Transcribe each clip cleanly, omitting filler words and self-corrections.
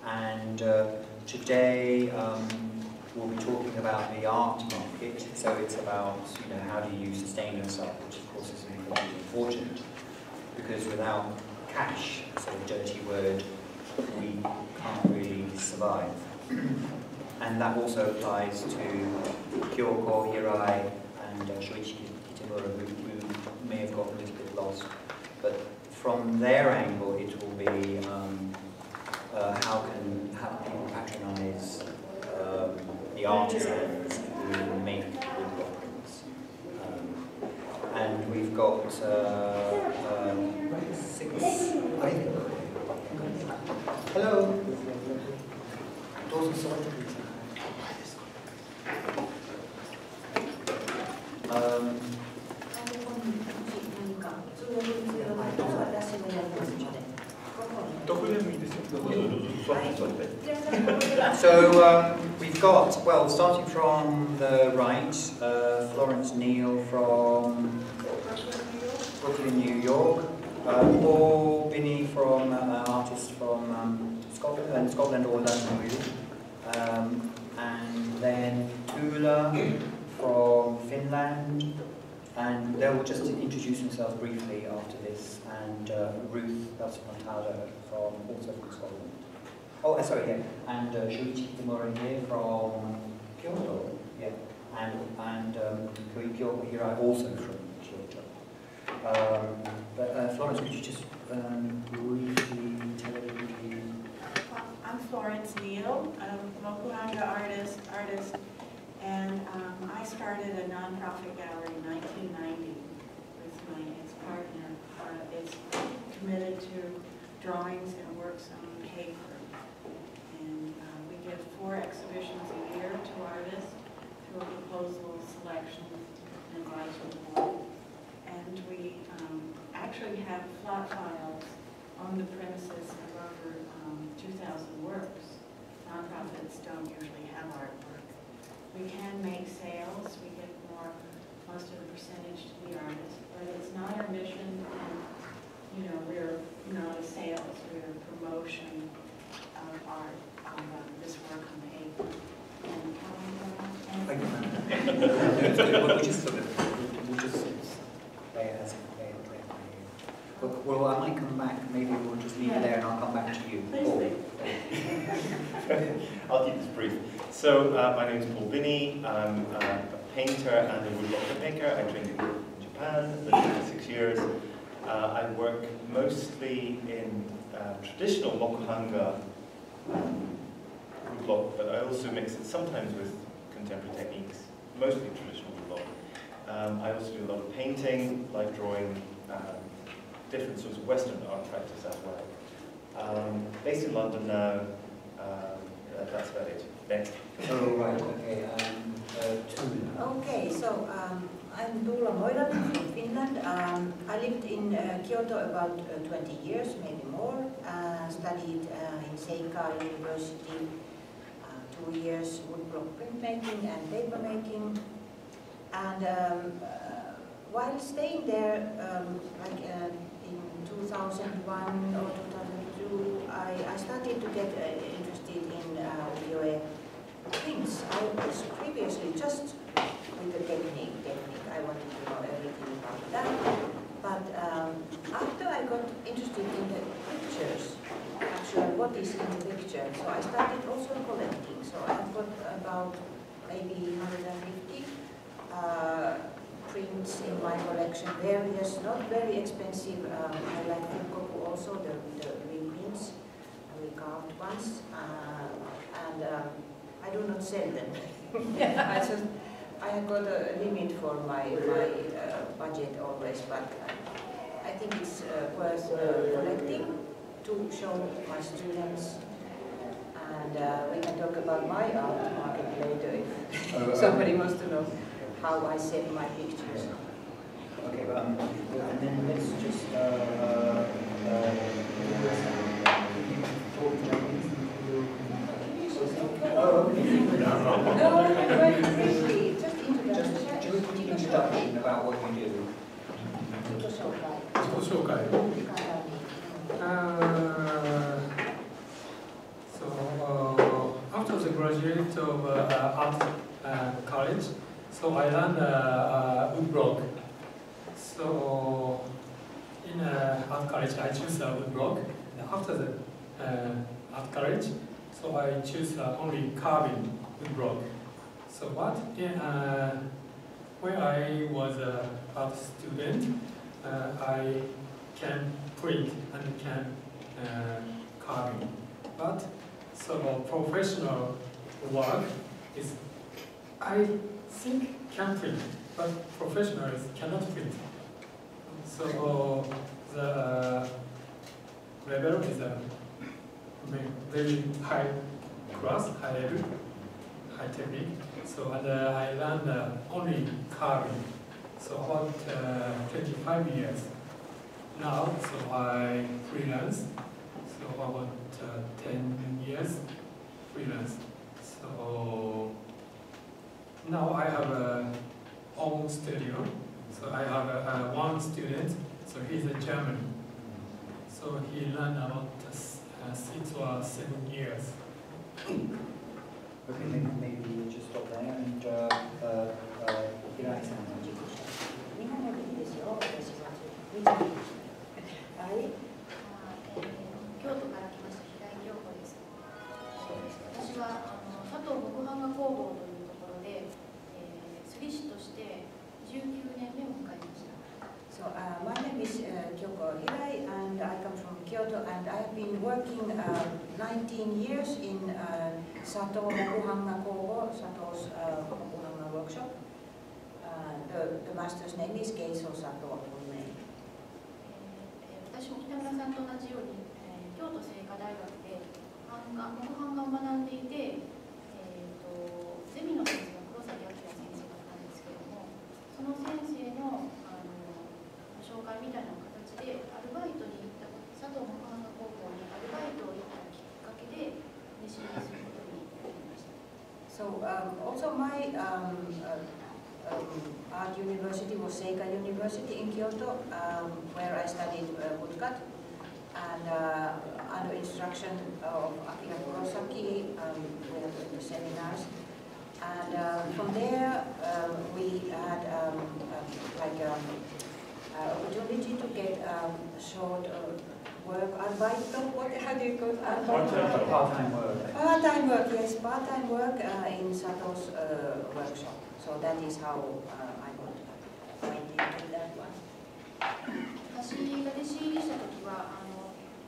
And today we'll be talking about the art market. So it's about how do you sustain yourself, which of course is incredibly important, because without cash, sort of dirty word, we can't really survive. And that also applies to Kyoko Hirai and Shoichi Kitamura, who may have got a little bit lost. But from their angle, it will be how can people patronize the artisans who make woodblocks. And we've got 6, I think. Hello. So we've got, well, starting from the right, Florence Neal from Brooklyn, New York, Binnie from artist from Scotland or London really, and then Tuula from Finland, and they will just introduce themselves briefly after this, and Ruth Pelzer-Montada also from Scotland. Oh, sorry, yeah, and Shoichi Kitamura here from Kyoto, yeah, and Kyoko Hirai also from Kyoto. But Florence, could you just briefly tell everybody? I'm Florence Neal. I'm a moku-hanga artist, and I started a nonprofit gallery in 1990 with my ex-partner. It's committed to drawings and works on paper. And we give 4 exhibitions a year to artists through a proposal selection and advisory board. And we actually have flat files on the premises of over 2,000 works. Nonprofits don't usually have artwork. We can make sales. We get most of the percentage to the artist, but it's not our mission. And we're not a sales. We're a promotion of art on this work on paper. And We'll just well, I might come back. Maybe we'll just leave it there, and I'll come back to you. I'll keep this brief. So my name is Binnie. I'm a painter and a woodblock maker. I trained in Japan, lived for 6 years. I work mostly in traditional moku-hanga woodblock, but I also mix it sometimes with contemporary techniques, mostly traditional woodblock. I also do a lot of painting, light drawing, different sorts of Western art practice as well. Based in London now, that's about it. Next. Oh, right, okay. Tuula. Okay, so I'm Tuula Moilanen from Finland. I lived in Kyoto about 20 years, maybe more. Studied in Seika University 2 years woodblock printmaking and paper making. And while staying there, in 2001 or 2002, I started to get interested in ukiyo-e prints. I was previously just with the technique. I wanted to know everything about that. But after I got interested in the pictures, actually what is in the picture, so I started also collecting. So I've got about maybe 150 prints in my collection, various, not very expensive. I like Fukoku also, the reprints, recarved ones, and I do not sell them. I have got a limit for my budget always, but I think it's worth collecting to show my students. And we can talk about my art market later if somebody wants to know how I sell my pictures. Okay, and then let's just No, very briefly, just introduction about what you do. So of art college, so I learned woodblock. So in art college, I choose woodblock. After the art college, so I choose only carving woodblock. So what? When I was an art student, I can print and can carving. But so professional work is, I think, can print, but professionals cannot print. So the level is a very high class, high level, high technique. So and I learned only carving. So about 25 years now. So I freelance. So about 10 years freelance. So now I have a own studio. So I have one student. So he's a German. So he learned about 6 or 7 years. Okay, maybe we'll just stop there and Hirai-san. 日本語でいいですよ。私は。はい。京都から来ました平井京子です。私は佐藤木版画工房というところで、摺師として19年目を迎えました。So my name is Kyoko Hirai and I come from Kyoto and I have been working 19 years in Sato Mokuhanga Kogo, Sato's Mokuhanga workshop. The master's name is Keiso Sato. 私も北村さんと同じように、京都精華大学で木版画を学んでいて、ゼミの先生が黒崎明先生だったんですけれども、その先生の紹介みたいな形でアルバイトに行った佐藤木版画工房にアルバイトを行ったきっかけで弟子入りすることになりました。So also my art university was Seika University in Kyoto, where I studied woodcut and under instruction of Akira Kurosaki with the seminars. And from there we had opportunity to get short work, how do you call it? Part-time work. Part-time work, yes, part-time work in Sato's workshop. So that is how I got acquainted with that one. 私が弟子入りした時は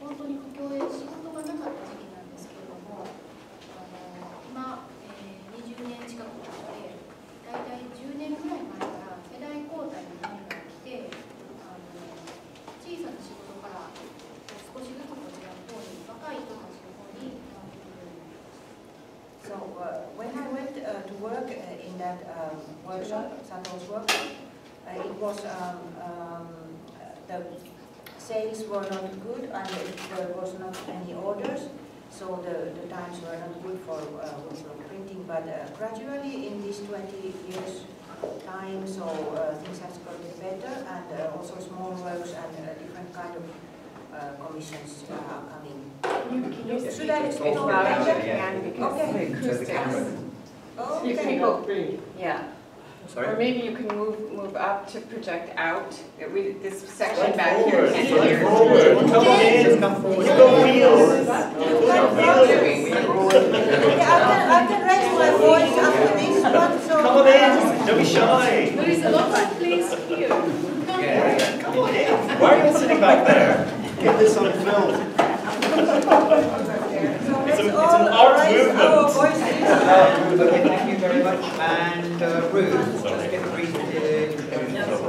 本当に不況で仕事がなかった時期なんですけれども、今、20年近く経って大体10年ぐらい前から世代交代の波が来て、小さな仕事から少しずつこちらの方に若い人たちの方に回ってくるようになりました。So when I went to work in that workshop, Sato's workshop, it was the sales were not good and there was not any orders, so the times were not good for printing. But gradually, in these 20 years time, so things have gotten better, and also small works and different kind of commissions are coming. Should I explain later? Okay. You can go through. Yeah. Sorry? Or maybe you can move up to project out. This section Right back forward. here. Right forward. Come on in. Come forward. You go wheels. I can raise my voice after this one. So Come on in. Don't be shy. There is a lot of place here. Come on in. Why are you all sitting back there? Get this on film. It's an art movement. Okay, thank you very much. And Ruth, just give a brief introduction.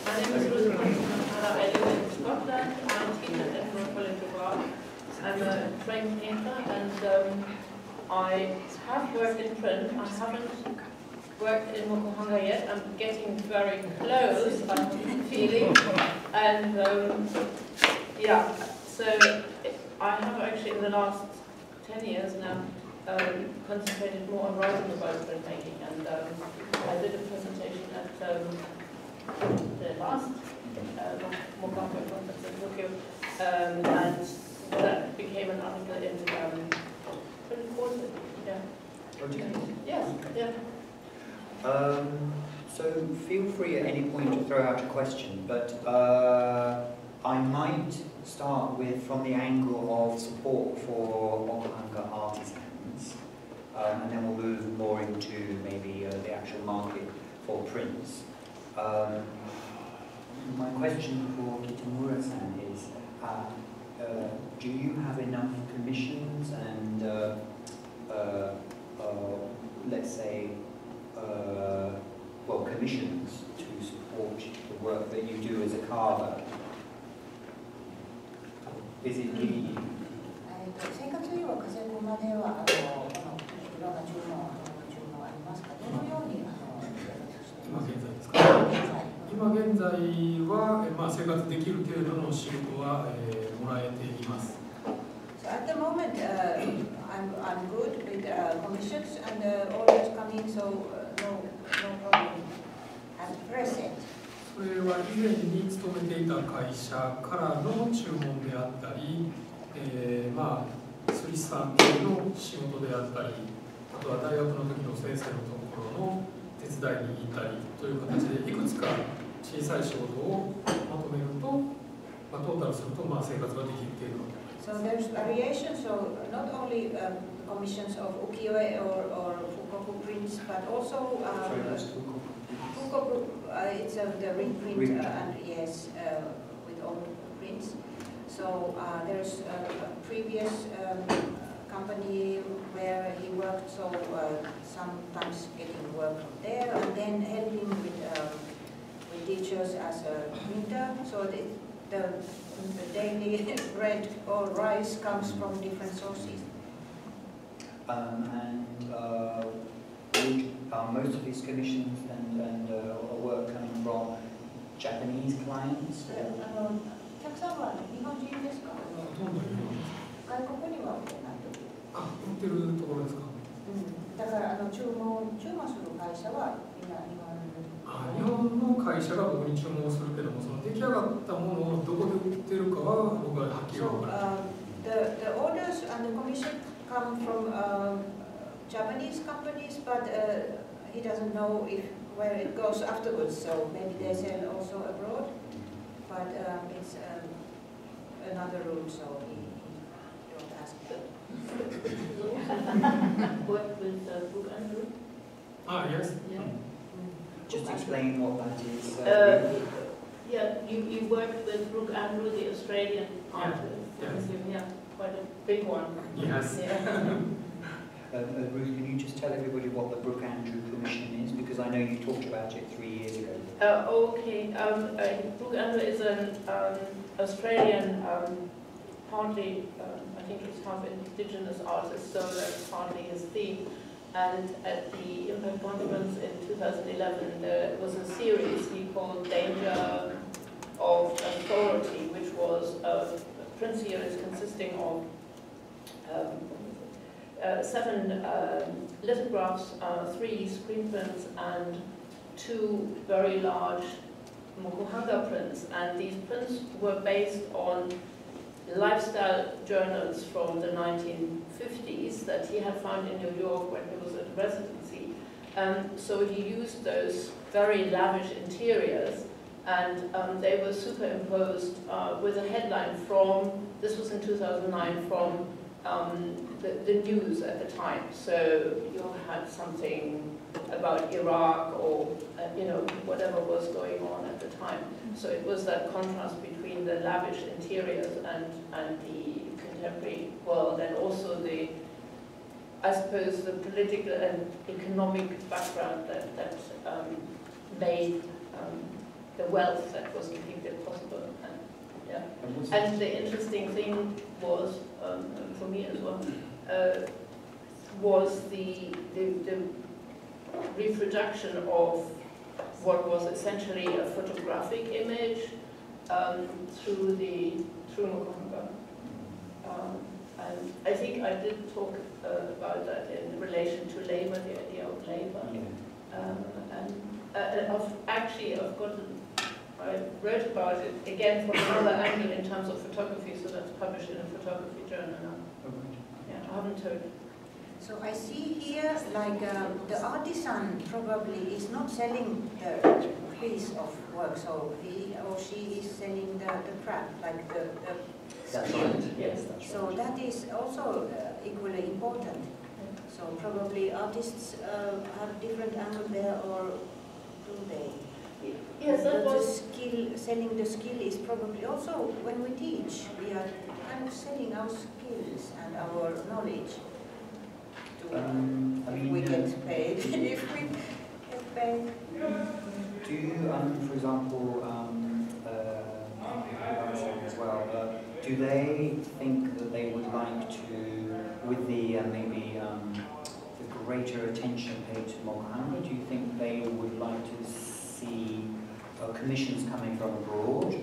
My name is Ruth Pelzer-Montada. I live in Scotland. I'm teaching at Holualoa art. I'm a trained painter and I have worked in print. I haven't worked in moku-hanga yet. I'm getting very close, I'm feeling. And yeah, so I have actually in the last 10 years now concentrated more on writing about printmaking, and I did a presentation at the last Mokuhanga Conference in Tokyo, and that became an article in 24, yeah. Yes, yeah. So feel free at any point to throw out a question, but I might start with from the angle of support for moku-hanga artisans, and then we'll move more into maybe the actual market for prints. My question for Kitamura-san is, do you have enough commissions and, let's say, well, commissions to support the work that you do as a carver? Is it giving you? 生活費用は稼ぐまではこのいろんな注文ありますか？どのように今現在ですか？今現在は生活できる程度の仕事はもらえています。So at the moment, I'm good with commissions and orders coming, so no problem at present. それは以前に勤めていた会社からの注文であったり、水産系の仕事であったり、あとは大学の時の先生のところの手伝いに行ったりという形でいくつか小さい仕事をまとめると、トータルすると生活ができる程度。So there's variation, so not only commissions of ukiyo-e or fukoku prints, but also fukoku, it's the ring print, and yes, with all prints. So there's a previous company where he worked, so sometimes getting work from there, and then helping with teachers as a printer. So the daily bread or rice comes from different sources. Most of these commissions and work coming from Japanese clients? お客さんは日本人ですか？ほとんど日本です。外国には売ってない。売ってるところですか？だから注文する会社はみんな日本。日本の会社が僕に注文するけども、その出来上がったものをどこで売ってるかは僕ははっきり分からない。The orders and the commission come from Japanese companies, but he doesn't know where it goes afterwards. So maybe they sell also abroad, but it's another rule, so he don't ask that. Work with Book Andrew? Yes. Yeah. Just explain what that is. Yeah, you worked with Brooke Andrew, the Australian artist. Yes. Yeah, quite a big one. Yes. Yeah. Ruth, can you just tell everybody what the Brooke Andrew Commission is? Because I know you talked about it 3 years ago. Okay. Brooke Andrew is an Australian, partly, I think he's half indigenous artist, so that's partly his theme. And at the Impact Conference in 2011, there was a series he called Danger of Authority, which was a print series consisting of 7 lithographs, 3 screen prints, and 2 very large moku-hanga prints. And these prints were based on lifestyle journals from the 1950s that he had found in New York when he was at residency. So he used those very lavish interiors, and they were superimposed with a headline from, this was in 2009, from the news at the time. So you had something about Iraq or whatever was going on at the time. So it was that contrast between the lavish interiors and the contemporary world, and also I suppose the political and economic background that made the wealth that was depicted possible. And the interesting thing was, for me as well, was the reproduction of what was essentially a photographic image through moku-hanga. And I think I did talk about that in relation to labor, the idea of labor. I wrote about it again from another angle in terms of photography, so that's published in a photography journal now. Yeah, I haven't told. So I see here, like the artisan probably is not selling the piece of work, so he or she is selling the craft, like the That's skill. right. Yes, that's So right. that is also equally important. So probably artists have different angle there, or do they? Yes, that The was. skill, selling the skill is probably also when we teach, we are kind of selling our skills and our knowledge. I If mean, we get paid, if we get paid. do you, for example, as well, do they think that they would like to, with the maybe the greater attention paid to moku-hanga, do you think they would like to see commissions coming from abroad?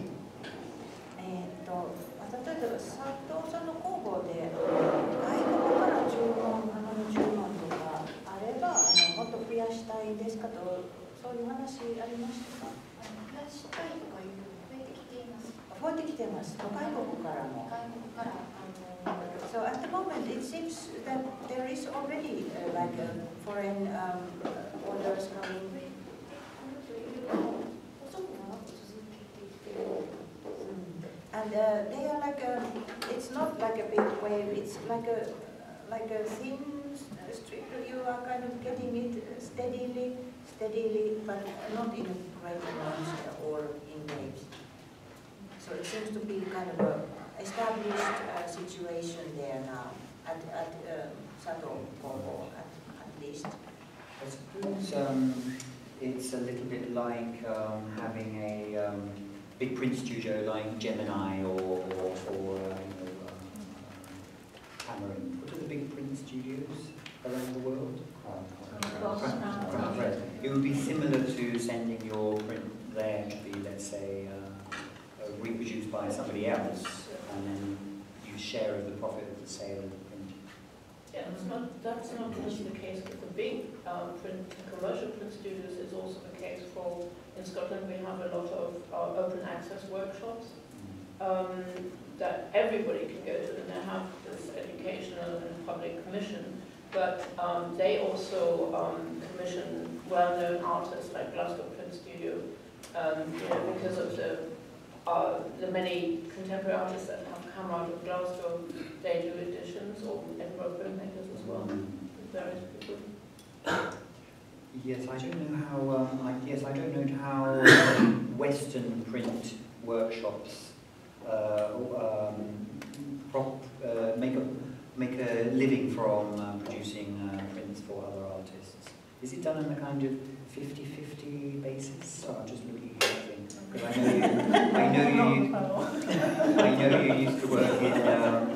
例えば佐藤さんの工房で外国から注文とかあればもっと増やしたいですかとそういう話ありましたか？増やしたいとかいう増えてきています。増えてきてます。外国からも。外国からSo at the moment it seems that there is already like foreign orders coming. And they are like it's not like a big wave, it's like a thin strip. You are kind of getting it steadily, but not in great amounts or in waves. So it seems to be kind of a established situation there now at Sato Kobo at least. I suppose it's a little bit like having a big print studio like Gemini or Cameron. What are the big print studios around the world? It would be similar to sending your print there to be, let's say, reproduced by somebody else, and then you share of the profit of the sale of the print. Yeah, that's not just the case with the big commercial print studios. It's also the case for, in Scotland we have a lot of open access workshops that everybody can go to, and they have this educational and public commission, but they also commission well-known artists like Glasgow Print Studio, because of the many contemporary artists that have come out of Glasgow. They do editions, or Edinburgh printmakers as well, with various people. Yes, I don't know how. I don't know how Western print workshops make a living from producing prints for other artists. Is it done on a kind of 50-50 basis? So I'm just looking at it, because I know you used to work in.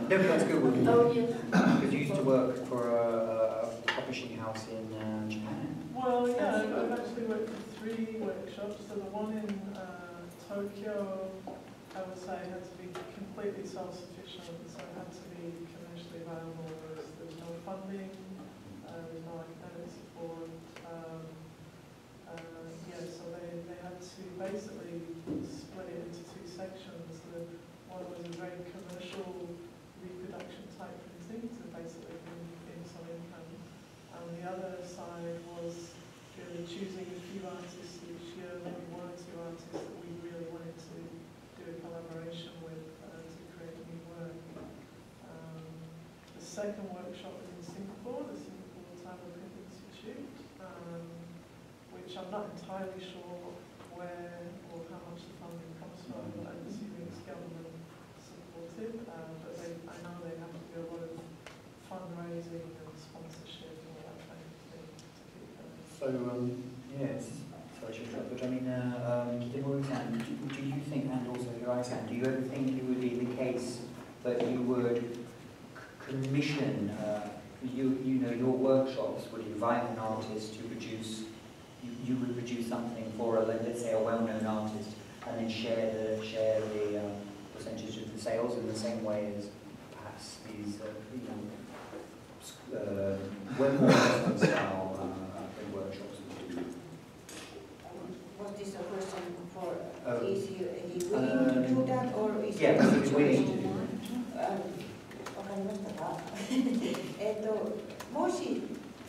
No, but that's good. Oh yes. Because you used to work for a publishing house in Japan. Well, yeah, I've actually worked for 3 workshops. So the one in Tokyo, I would say, had to be completely self-sufficient, so it had to be commercially viable. There was no funding, there was no academic support. Yeah, so they had to basically split it into 2 sections. One was a very commercial reproduction type printing to basically bring in some income. And the other side was really choosing a few artists each year, maybe 1 or 2 artists that we really wanted to do a collaboration with to create new work. The second workshop was in Singapore, the Singapore Taiwan Print Institute, which I'm not entirely sure where or how much the funding comes from, but I'm assuming it's government supported, but I know they have to do a lot of fundraising and sponsorship and all that kind of thing to keep going. So, yes, sorry to interrupt, but I mean, Kitamura-san, do you think, and also Hirai-san, do you ever think it would be the case that you would commission, your workshops would invite an artist to produce, you would produce something for, let's say, a well-known artist, and then share the percentage of the sales in the same way as perhaps these, Western style workshops. Was this a question for, is he willing to do that, or is he willing to do that. わかりましたか？もうもし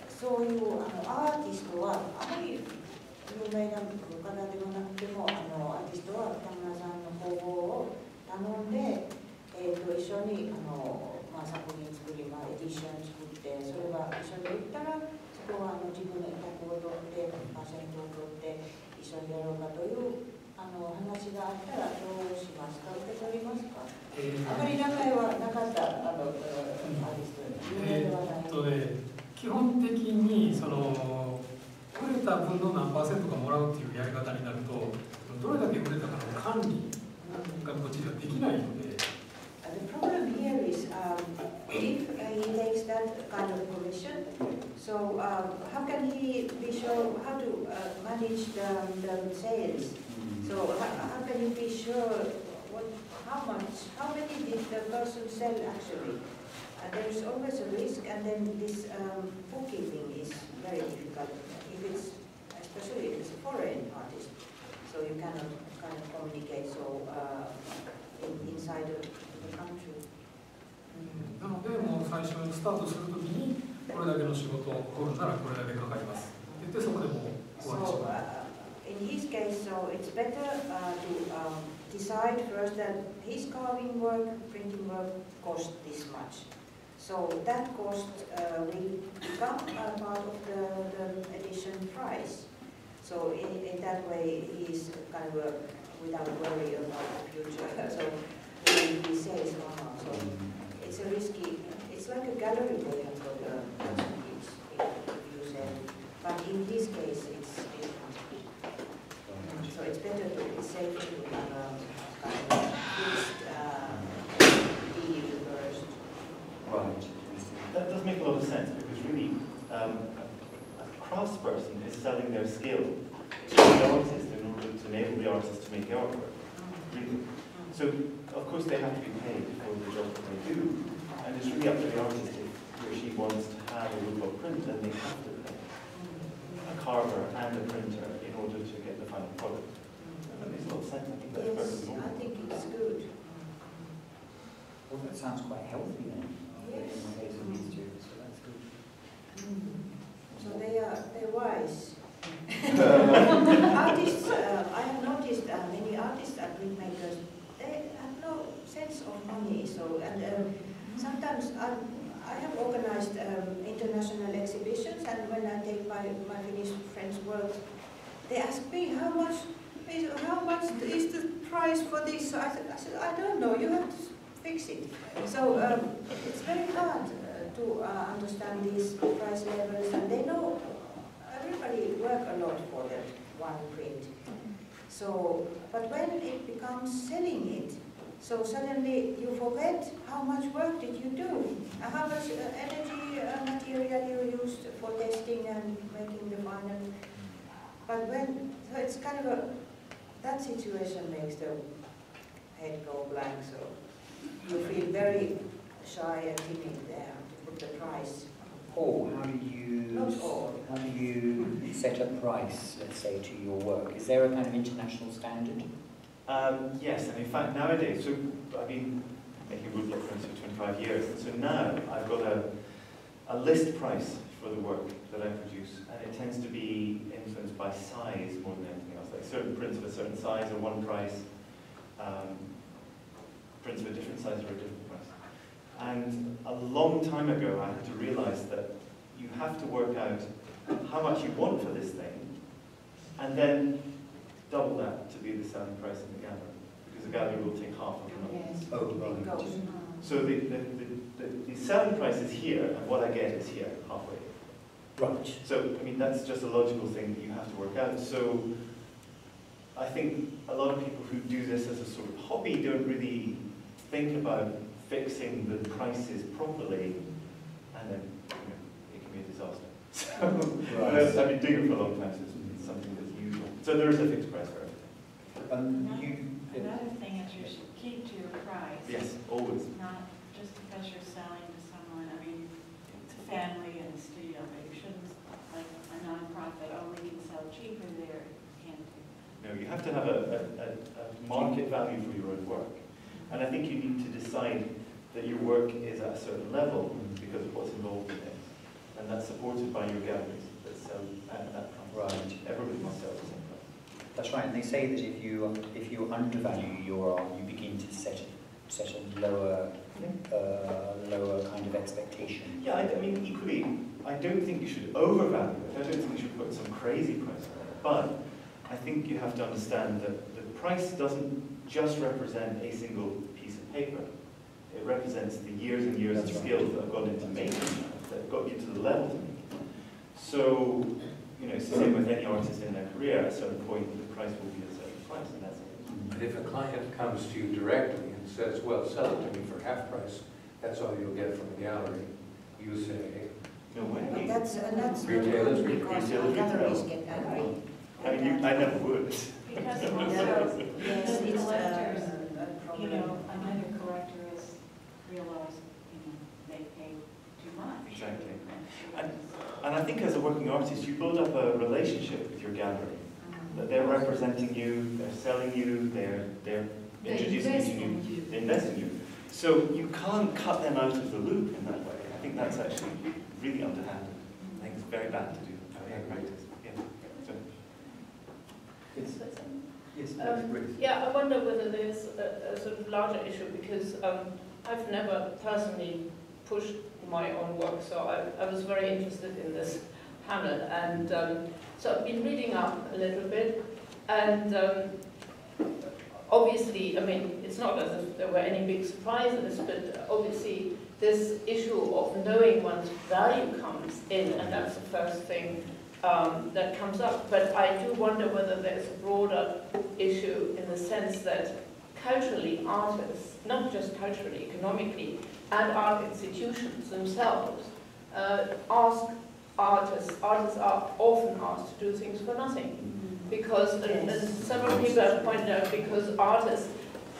そういうアーティストはあまり有名な方ではなくてもアーティストは北村さんの工房を頼んで、一緒に作品作り、エディション作って、それが一緒に売ったら、そこは自分の委託を取って、パーセントを取って、一緒にやろうかという話があったら、どうしますか、受け取りますか。あまり名前はなかったアーティスト、有名ではない。基本的に売れた分の何パーセントかもらうっていうやり方になると、どれだけ売れたかの管理がこっちではできないので。The problem here is if he takes that kind of commission, so how can he be sure how to manage the sales? So how can he be sure how many did the person sell actually? There is always a risk, and then this bookkeeping is very difficult. Especially if it's a foreign artist, so you cannot kind of communicate so inside the country. なので、もう最初にスタートするときに、これだけの仕事を取るならこれだけかかります。って言って、そこでもう終わってしまう。In his case, so it's better to decide first that his carving work, printing work costs this much. So that cost will become part of the edition price. So in that way, he's kind of without worry about the future. So he says, so it's a risky. It's like a gallery project for the masterpiece, if you say. But in this case, it's different. So it's better to be safe to have a kind of fixed fee reversed. Right. That does make a lot of sense, because really, a craftsperson is selling their skill to the artist in order to enable the artist to make the artwork. Really. So, of course, they have to be paid for the job that they do, and it's really up to the artist if he or she wants to have a woodblock print, then they have to pay a carver and a printer in order to get the final product. That makes a lot of sense. I think that's Yes, very normal. I think it's good. Well, that sounds quite healthy then. Yes. In the case of these two, so that's good. So they're wise. Artists, I have noticed many artists and printmakers, they have no sense of money. So sometimes I have organized international exhibitions, and when I take my Finnish friends' work, they ask me how much is the price for this. So I said I don't know. You have to fix it. So it's very hard to understand these price levels, and they know everybody work a lot for that one print. So, but when it becomes selling it, so suddenly you forget how much work did you do, how much energy, material you used for testing and making the final. But so it's kind of that situation makes the head go blank. So you feel very shy and timid there to put the price. Paul, how do you set a price, let's say, to your work? Is there a kind of international standard? Yes, and in fact nowadays, so I've been making woodblock prints for 25 years, and so now I've got a list price for the work that I produce, and it tends to be influenced by size more than anything else. Like certain prints of a certain size are one price, prints of a different size are a different price. And a long time ago I had to realize that you have to work out how much you want for this thing, and then double that to be the selling price in the gallery, because the gallery will take half of the money. Yes. Oh, right. So the selling price is here, and what I get is here, halfway. Right. So, I mean, that's just a logical thing that you have to work out. So, I think a lot of people who do this as a sort of hobby don't really think about fixing the prices properly, and then it can be a disaster. So, right. I've been doing it for a long time, so it's something that's usual. So there is a fixed price for everything. Another thing is you should keep to your price. Yes, always. Not just because you're selling to someone. I mean, it's a family and a studio, but you shouldn't, like a non-profit, oh, we can sell cheaper there. Can't do. No, you have to have a market value for your own work. And I think you need to decide that your work is at a certain level because of what's involved in it. and that's supported by your galleries that sell at that price. Right. Everybody must sell at the same price. That's right, and they say that if you undervalue your art, you begin to set a lower kind of expectation. Yeah, I mean, equally, I don't think you should overvalue it. I don't think you should put some crazy price on it. But I think you have to understand that the price doesn't just represent a single piece of paper. It represents the years and years of skills that have gone into making that got you to the level to make it. So, you know, it's the same with any artist in their career. At a certain point, the price will be a certain price, and that's it. But if a client comes to you directly and says, well, sell it to me for half price, that's all you'll get from the gallery, you say, no way. But that's not Retailers, good because galleries get angry. I mean, I never would. Because Yes, also, it's collectors, a you problem. know, another collector is realize, you know, they pay too much. Exactly. And I think as a working artist, you build up a relationship with your gallery. That they're representing you, they're selling you, they're introducing you to you, they invest in you. So you can't cut them out of the loop in that way. I think that's actually really underhanded. I think it's very bad to do in practice. Yeah. So. Yeah, I wonder whether there's a sort of larger issue because I've never personally pushed my own work, so I was very interested in this panel, and so I've been reading up a little bit, and obviously, I mean, it's not as if there were any big surprises, but obviously this issue of knowing one's value comes in, and that's the first thing that comes up. But I do wonder whether there's a broader issue in the sense that culturally, artists, not just culturally, economically, and art institutions themselves ask artists are often asked to do things for nothing. Because, and several people have pointed out, because artists,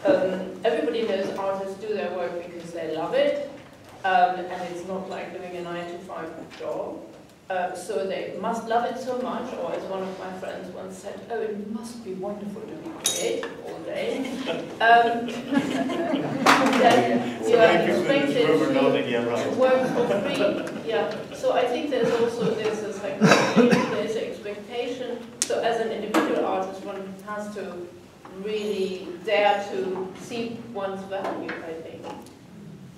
everybody knows artists do their work because they love it, and it's not like doing a 9-to-5 job. So they must love it so much, or as one of my friends once said, oh, it must be wonderful to be creative all day. Then you are expected to work for free. Yeah. So I think there's also a psychology, there's an expectation. So as an individual artist, one has to really dare to see one's value, I think.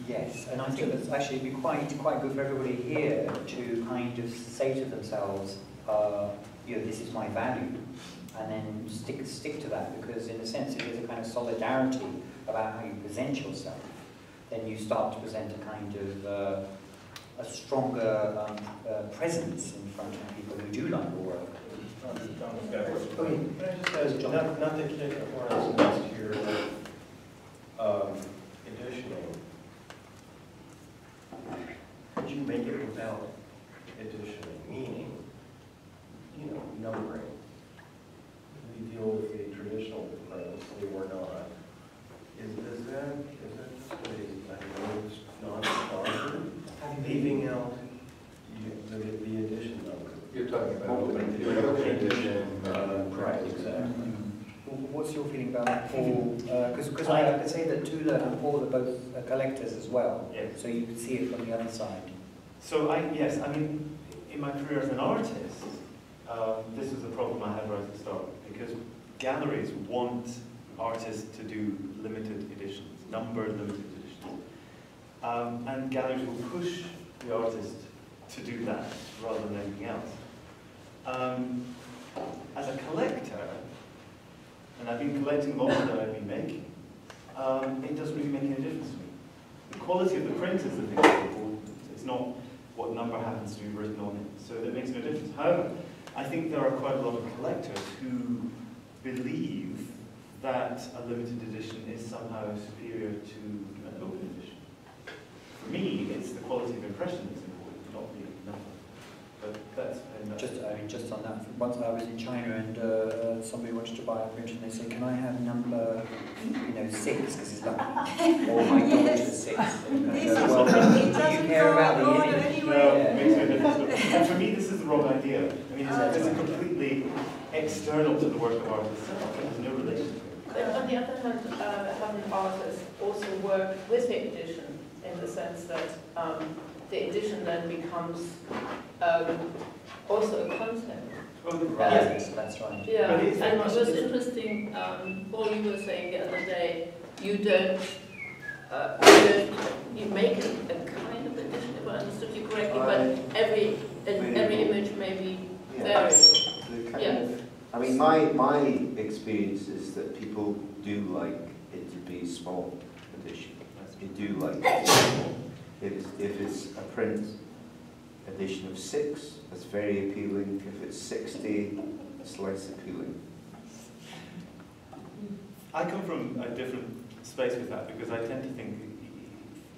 Yes, and I think that's actually be quite good for everybody here to kind of say to themselves, you know, this is my value, and then stick to that, because in a sense it is a kind of solidarity about how you present yourself. Then you start to present a kind of a stronger presence in front of people who do like your work. Not to kick a hornet's nest here, but editioning. Could you make it without editioning? Meaning, you know, numbering. We deal with the traditional prints, they were not. Is that just a non-sponsor? Leaving out the edition number. You're talking about open edition, right, exactly. What's your feeling about that, Paul? Because I could say that Tuula and Paul are both collectors as well, yes. So you could see it from the other side. So yes, I mean, in my career as an artist, this was a problem I had right at the start, because galleries want artists to do limited editions, numbered limited editions. And galleries will push the artist to do that rather than anything else. As a collector, and I've been collecting longer than I've been making, it doesn't really make any difference to me. The quality of the print is the thing that's important. It's not what number happens to be written on it, so that makes no difference. However, I think there are quite a lot of collectors who believe that a limited edition is somehow superior to an open edition. For me, it's the quality of impression that's important, not the number. But that's just on that. Once I was in China and somebody wanted to buy a print and they said, "Can I have number, 6 because it's lucky, or my daughter's 6?" Well, do you care about the image? No, it makes no difference. And for me, this is the wrong idea. I mean, it's completely external to the work of art itself. There's no relation. But on the other hand, haven't artists also worked with the edition in the sense that the edition then becomes also a concept. Right, that's right. Yeah, But and it's it very much was this- interesting, Paul, you were saying the other day, you make a kind of edition, if I understood you correctly, but every image may be Yeah. varied. The kind Yeah. of, I mean, my experience is that people do like it to be small edition. They do like it to be small. If it's a print edition of 6, that's very appealing. If it's 60, it's less appealing. I come from a different space with that because I tend to think,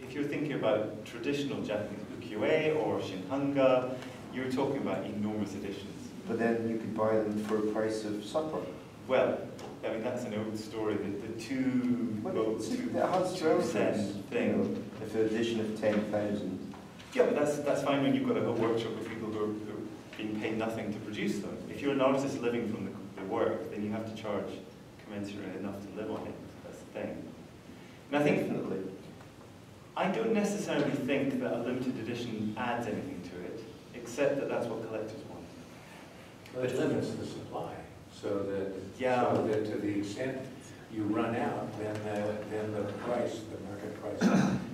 if you're thinking about traditional Japanese ukiyo-e or shinhanga, you're talking about enormous editions. But then you could buy them for a price of supper. Well, I mean, that's an old story, the two boats, It has relevance, thing. you know, if an edition of 10,000. Yeah, but that's fine when you've got a whole workshop with people who are being paid nothing to produce them. If you're an artist living from the work, then you have to charge commensurate enough to live on it. That's the thing. And I think, Definitely. I don't necessarily think that a limited edition adds anything to it, except that that's what collectors want. Well, it limits the supply, so that, Yeah. so that to the extent you run out, then the price, the market price,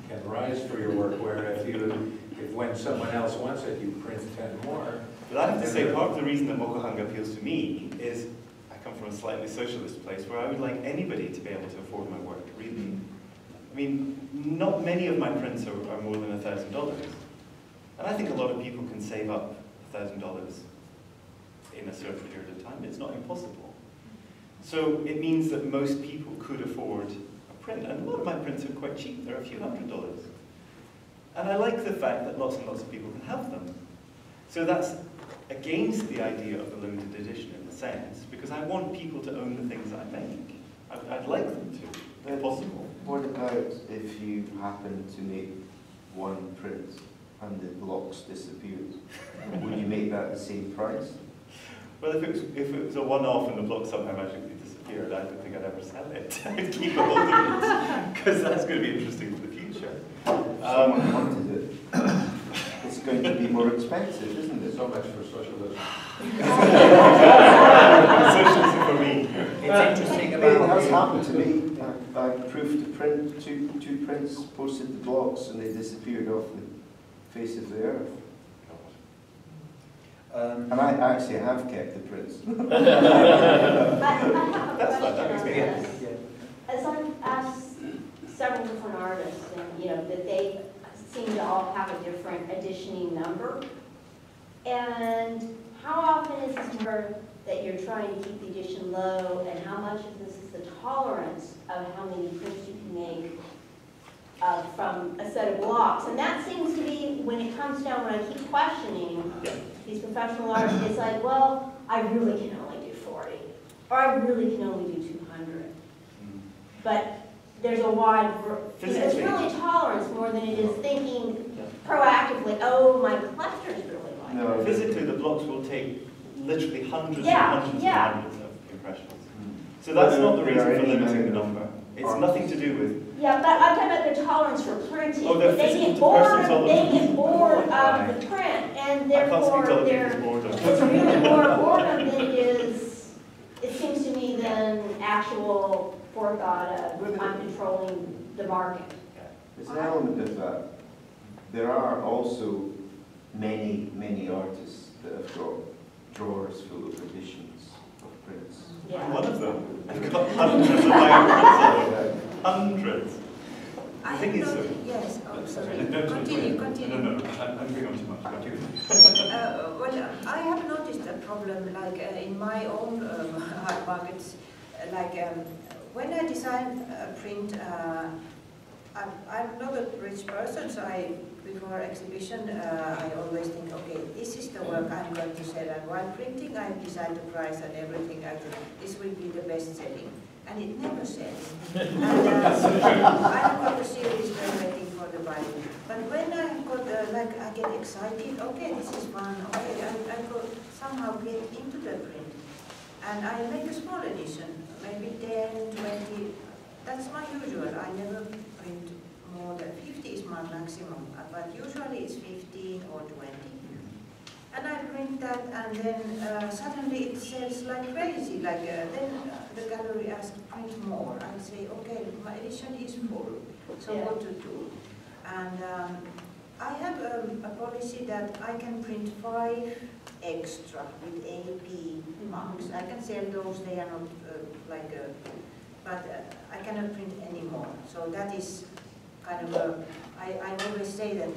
can rise for your work. Where if when someone else wants it, you print 10 more. But I have to say, part of the reason that moku-hanga appeals to me is I come from a slightly socialist place where I would like anybody to be able to afford my work, really. I mean, not many of my prints are more than $1,000. And I think a lot of people can save up $1,000 in a certain period of time. It's not impossible. So it means that most people could afford a print. And a lot of my prints are quite cheap. They're a few $100s. And I like the fact that lots and lots of people can have them. So that's against the idea of the limited edition in a sense, because I want people to own the things I make. I'd like them to, if possible. What about if you happen to make one print and the blocks disappeared? Would you make that the same price? Well, if it was a one-off and the block somehow magically disappeared, I don't think I'd ever sell it. I'd keep a hold of it, because that's going to be interesting for the future. Someone wanted it. It's going to be more expensive, isn't it? So much for socialism. Socialism for me. It's interesting It about has happened to me. I proofed a print, two prints, posted the blocks, and they disappeared off the face of the earth. And I actually have kept the prints. I have a That's question fine, that makes on me this. happy. As I've asked several different artists, and that they seem to all have a different editioning number. And how often is this more that you're trying to keep the edition low, and how much of this is the tolerance of how many prints you can make from a set of blocks? And that seems to be, when it comes down, when I keep questioning these professional artists, it's like, well, I really can only do 40, or I really can only do 200. But there's a wide, it's really tolerance more than it is thinking proactively, oh, my collectors really like No, it. Physically, the blocks will take literally hundreds Yeah, and hundreds yeah. and hundreds of impressions. So that's not the reason for limiting the number. It's nothing to do with... Yeah, but I'm talking about their tolerance for printing. Oh, their They physical get bored. personal tolerance. They get bored of the print, and I can't speak therefore to other they're. people's boredom. It's really more boredom than it is. It seems to me than actual forethought of I'm controlling the market. There's an element of that. There are also many artists that have got drawers full of editions of prints. Yeah. I'm one of them. I've got hundreds of my own prints. Hundreds. I The thing is, have yes, oh, sorry. No, Continue. No, I'm going on too much. Got you. Well, I have noticed a problem, like in my own art markets, when I design a print, I'm not a rich person, so before exhibition, I always think, okay, this is the work I'm going to sell, and while printing, I decide the price and everything. I think this will be the best selling, and it never sells. And I have got a series waiting for the buyer. But when I got I get excited, okay, this is fun, okay, I could somehow get into the print. And I make a small edition, maybe 10, 20, that's my usual. I never print more than 50 is my maximum, but usually it's 15 or 20. And I print that, and then suddenly it sells like crazy. Like then the gallery asks print more. I say, okay, my edition is full, so what to do? And I have a policy that I can print 5 extra with AP marks. I can sell those. They are not but I cannot print any more. So that is kind of a. I always say that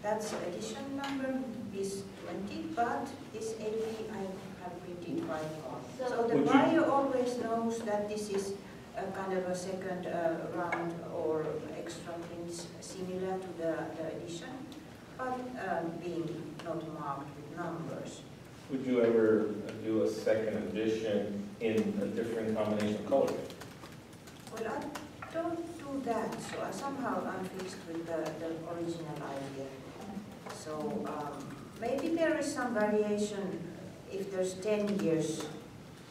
that's edition number is 20, but this AP I have printed 5 more. So the buyer always knows that this is a kind of a second round or extra prints similar to the edition, but being not marked with numbers. Would you ever do a second edition in a different combination of colors? Well, I don't do that, so somehow I'm fixed with the original idea. So maybe there is some variation if there's 10 years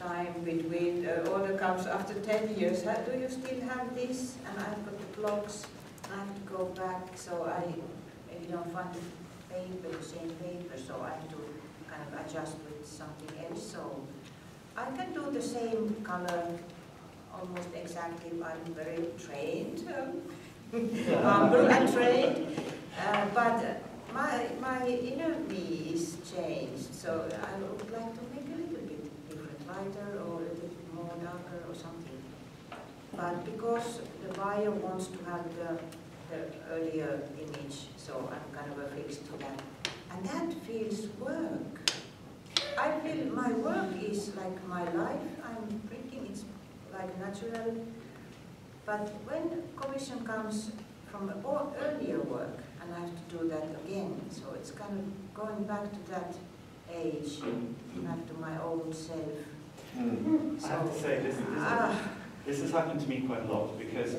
time between order comes after 10 years. Do you still have this? And I've got the blocks. I have to go back, so I maybe don't find the paper, the same paper, so I have to kind of adjust with something else. So I can do the same color almost exactly. I'm very trained, humble and trained, but my inner me is changed, so I would like to make a little bit different, lighter or a little bit more darker or something. But because the buyer wants to have the earlier image, so I'm kind of affixed to that. And that feels work. I feel my work is like my life. I'm printing, it's like natural. But when commission comes from earlier work, and I have to do that again, so it's kind of going back to that age, back to my old self. I have to say, this has happened to me quite a lot, because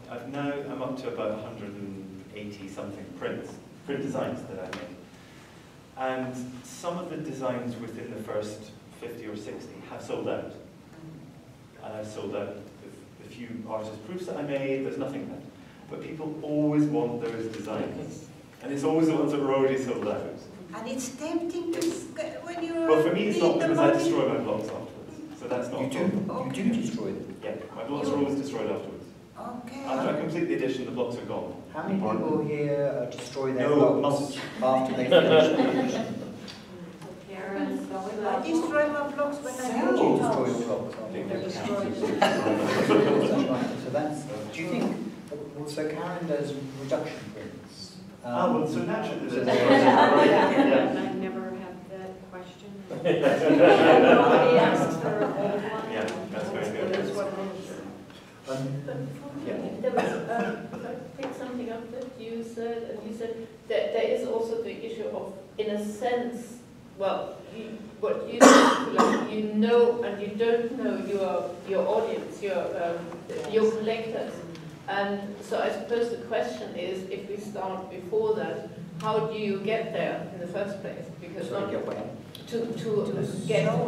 I'm up to about 180 something print designs that I made. And some of the designs within the first 50 or 60 have sold out. And I've sold out the few artist proofs that I made, there's nothing left. But people always want those designs. And it's always the ones that were already sold out. And it's tempting to, when you're... Well, for me it's not, because I destroy my blocks afterwards. So that's not... You do destroy them? Yeah, my blocks are always destroyed afterwards. Okay. After I complete the edition, the blocks are gone. How many people here destroy their blocks after they finish the edition? I destroy my blocks when I How do you destroy your blocks after they're destroyed? So that's... Do you think... Well, so Karen does reduction prints. Well, so naturally... I never had that question. Nobody asked for a whole one. Yeah, that's very good. There was, I picked something up that you said, and you said that there is also the issue of, in a sense, well, what you like, you know and you don't know your audience, your collectors. And so I suppose the question is, if we start before that, how do you get there in the first place? Because to get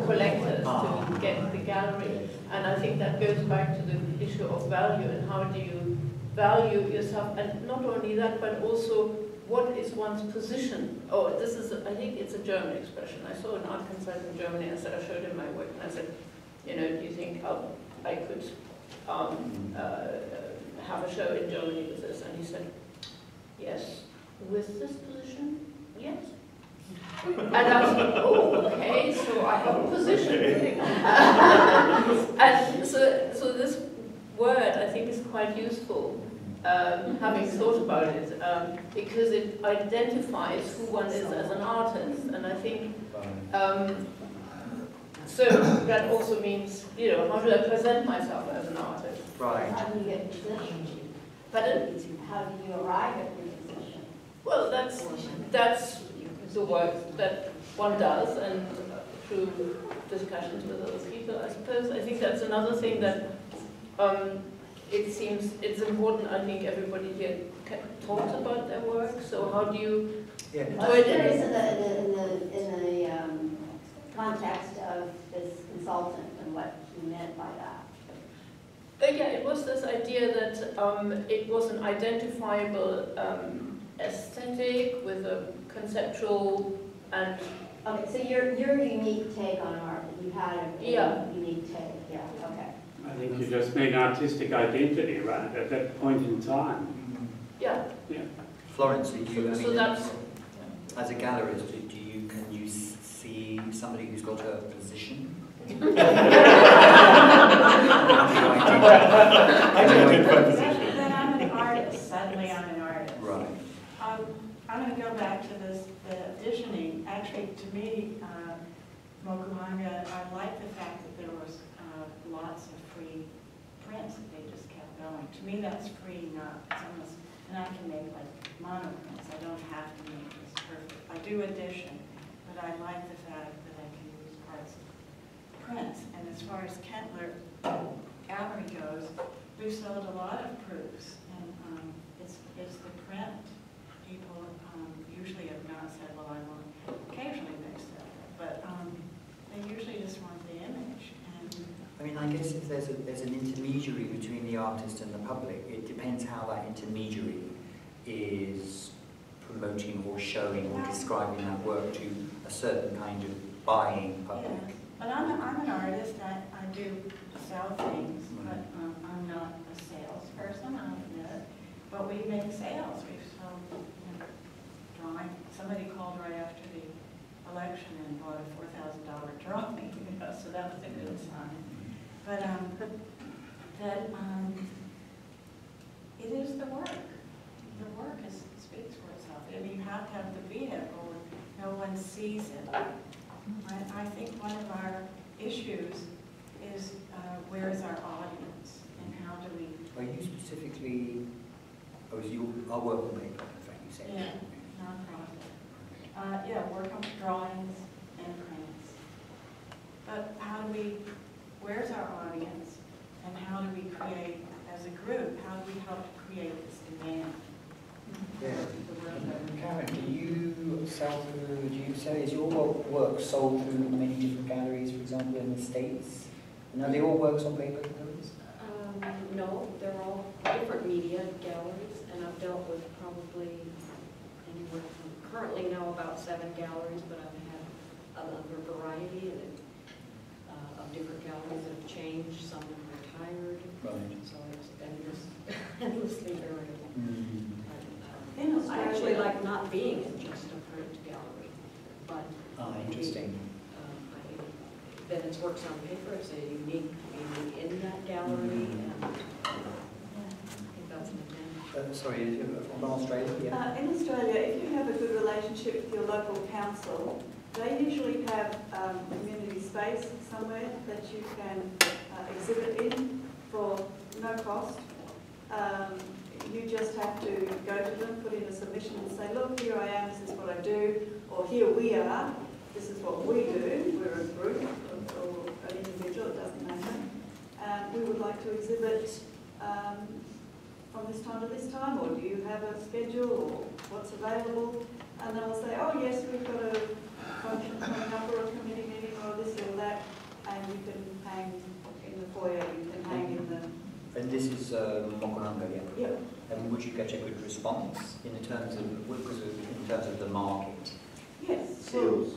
collectors, to get the gallery. And I think that goes back to the issue of value, and how do you value yourself, and not only that, but also what is one's position. Oh, this is, I think it's a German expression. I saw an art consultant in Germany, and I showed him my work, and I said, do you think I could have a show in Germany with this? And he said, yes. With this position, yes. And I was like, oh, okay, so I have a position. And so this word, I think, is quite useful, having thought about it, because it identifies who one is as an artist. And I think, so that also means, how do I present myself as an artist? Right. How do you get position? Pardon? How do you arrive at your position? Well, that's the work that one does, and through discussions with other people, I suppose. I think that's another thing that it seems it's important. I think everybody here talks about their work. So how do you do it? I'm curious in the context of this consultant and what he meant by that. Yeah, it was this idea that it was an identifiable aesthetic with a conceptual and... Okay, so your unique take on art, you had a unique take, yeah, okay. I think you just made an artistic identity, right, at that point in time. Yeah. Yeah. Florence, do you, So that's... as a gallerist, can you see somebody who's got a position? I don't think my position. Then I'm an artist, suddenly I'm an artist. Right. I'm going to go back to the editioning. Actually, to me, moku-hanga, I like the fact that there was lots of free prints that they just kept going. To me, that's free, not, it's almost, and I can make like mono prints. I don't have to make this perfect. I do edition, but I like the fact that I can use parts of prints. And as far as Kentler Gallery goes, we've sold a lot of proofs, and it's the print. People usually have not said, well, I want, occasionally they said that, but they usually just want the image. And I mean, I guess if there's an intermediary between the artist and the public, it depends how that intermediary is promoting or showing or describing that work to a certain kind of buying public. Yeah. But I'm an artist. I do sell things, but I'm not a salesperson, I'll admit. But we make sales. We've sold drawing. Somebody called right after the election and bought a $4,000 drawing, so that was a good sign. But it is the work. The work speaks for itself. I mean, you have to have the vehicle, and no one sees it. I think one of our issues is where is our audience, and how do we... Are you specifically, our work on paper, in fact, you said? Yeah, non-profit. Yeah, work on drawings and prints. But how do we, where's our audience, and how do we create, as a group, how do we help to create this demand? Yeah. Karen, do you sell is your work sold through many different galleries, for example, in the States? And are they all works on paper galleries? No, they're all different media galleries, and I've dealt with probably anywhere from, currently now about 7 galleries, but I've had another variety of different galleries that have changed, some have retired, so it's endlessly variable. I actually like not being in just a print gallery, but interesting. Then it's works on paper, it's a unique being in that gallery, and I think that's an advantage. Sorry, from Australia? Yeah. In Australia, if you have a good relationship with your local council, they usually have a community space somewhere that you can exhibit in for no cost. You just have to go to them, put in a submission and say, look, here I am, this is what I do, or here we are, this is what we do, we're a group or an individual, it doesn't matter. We would like to exhibit from this time to this time, or do you have a schedule, or what's available? And they'll say, oh yes, we've got a function coming up, or a committee meeting, or this or that, and you can hang in the foyer, you can hang in the... And this is moku-hanga, yeah? Yep. And would you get a good response in terms of the market? Yes. Sales.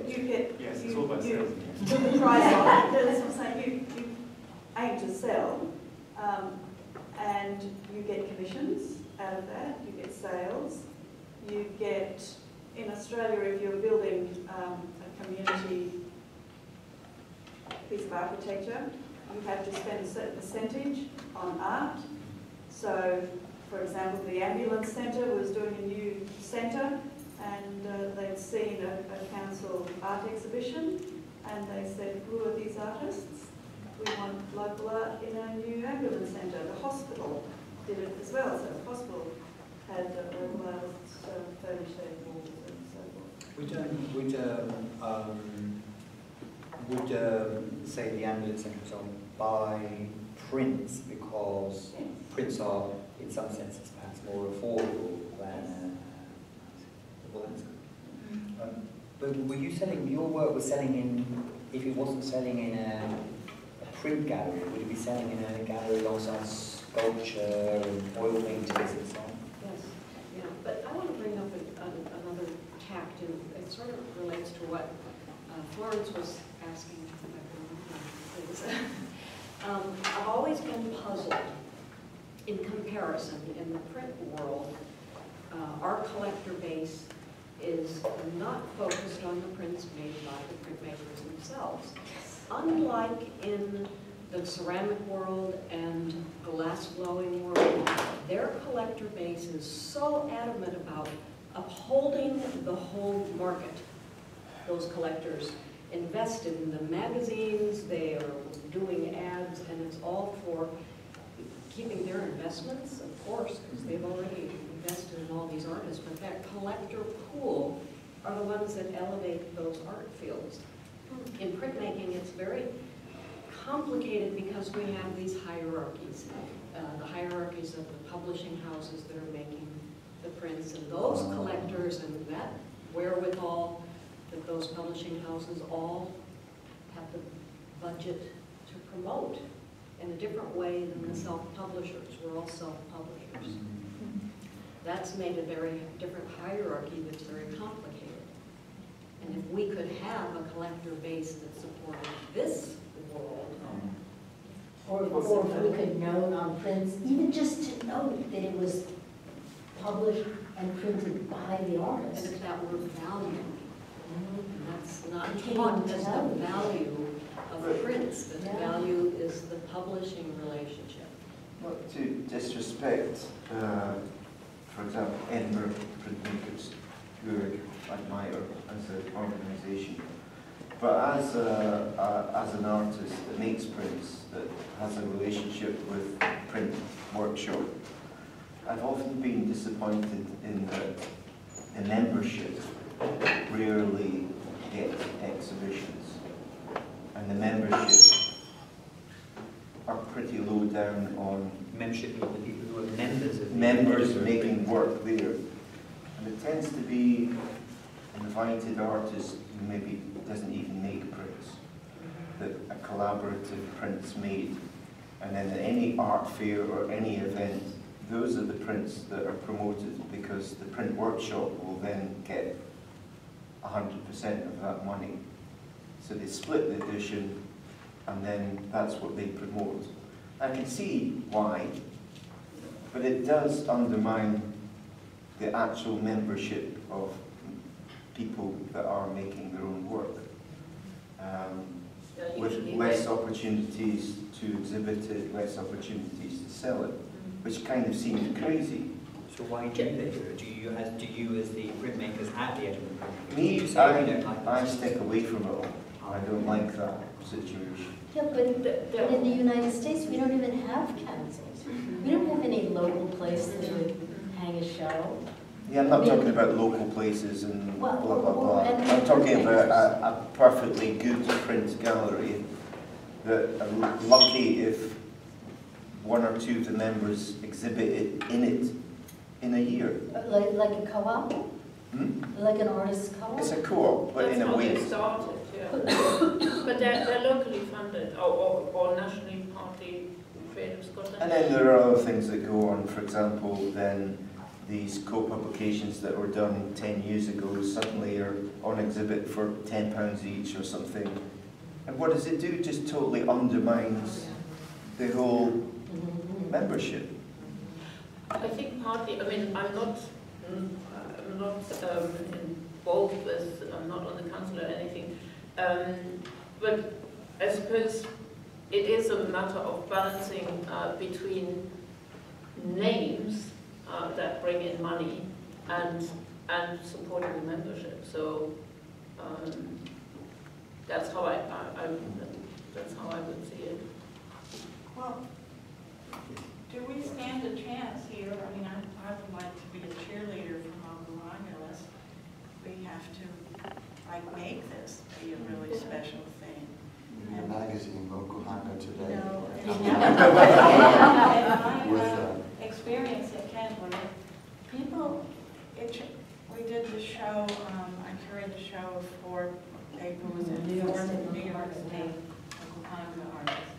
You get... Yes, it's all about sales. Put the price on it. That's what I'm saying. You aim to sell, and you get commissions out of that. You get sales. You get... In Australia, if you're building a community piece of architecture, you have to spend a certain percentage on art. So, for example, the ambulance centre was doing a new centre, and they'd seen a council art exhibition, and they said, who are these artists? We want local art in our new ambulance centre. The hospital did it as well, so the hospital had local artists furnish their walls and so forth. Would say the ambulance centre so buy prints because prints are, in some senses, perhaps more affordable than but were you selling, your work was selling in, if it wasn't selling in a print gallery? Would you be selling in a gallery alongside sculpture and oil paintings and so on? Yes, yeah, but I want to bring up another tact, and it sort of relates to what Florence was asking. I've always been puzzled in comparison in the print world. Our collector base is not focused on the prints made by the printmakers themselves. Unlike in the ceramic world and glass blowing world, their collector base is so adamant about upholding the whole market. Those collectors invested in the magazines, they are doing ads, and it's all for keeping their investments, of course, because they've already invested in all these artists, but that collector pool are the ones that elevate those art fields. In printmaking, it's very complicated because we have these hierarchies. The hierarchies of the publishing houses that are making the prints, and those collectors and that wherewithal that those publishing houses all have the budget to promote in a different way than the self-publishers. We're all self-publishers. That's made a very different hierarchy that's very complicated. And if we could have a collector base that supported this world, or if we could note on prints, even just to note that it was published and printed by the artist. and if that were value, and that's not taught as the value of prints, that the value is the publishing relationship. Not to disrespect, for example, Edinburgh printmakers, who I admire as an organisation, but as an artist that makes prints, that has a relationship with print workshop, I've often been disappointed in that the membership rarely get exhibitions, and the membership are pretty low down on membership of the people who are members making work there. And it tends to be an invited artist who maybe doesn't even make prints, that a collaborative print's made. And then at any art fair or any event, those are the prints that are promoted, because the print workshop will then get 100% of that money. So they split the edition, and then that's what they promote. I can see why, but it does undermine the actual membership of people that are making their own work, with less opportunities to exhibit it, less opportunities to sell it, which kind of seems crazy. So why do they do it? Do you as the printmakers at the Edinburgh Print? Me, I stick away from it all. I don't like that situation. Yeah, but in the United States, we don't even have councils. We don't have any local place that would hang a show. Yeah, I'm not talking about local places and blah, blah, blah. I'm talking about a perfectly good print gallery that are lucky if one or two of the members exhibit it in a year. Like a co-op? Like an artist's co-op? It's a co-op, but in a way. That's how they started, yeah. But they're locally funded, or nationally partly Creative Scotland. And then there are other things that go on. For example, then these co-publications that were done 10 years ago suddenly are on exhibit for £10 each or something. And what does it do? It just totally undermines the whole membership. I think partly, I mean, I'm not involved with, I'm not on the council or anything, but I suppose it is a matter of balancing between names that bring in money and supporting the membership. So that's how that's how I would see it. Well, do we stand a chance here? I mean, I would like to be a cheerleader for moku-hanga unless we have to make this be a really special thing. In the magazine Moku-hanga today. No, in my experience at Kent, when people, we did the show, I curated the show for April, was in New York State Moku-hanga artists.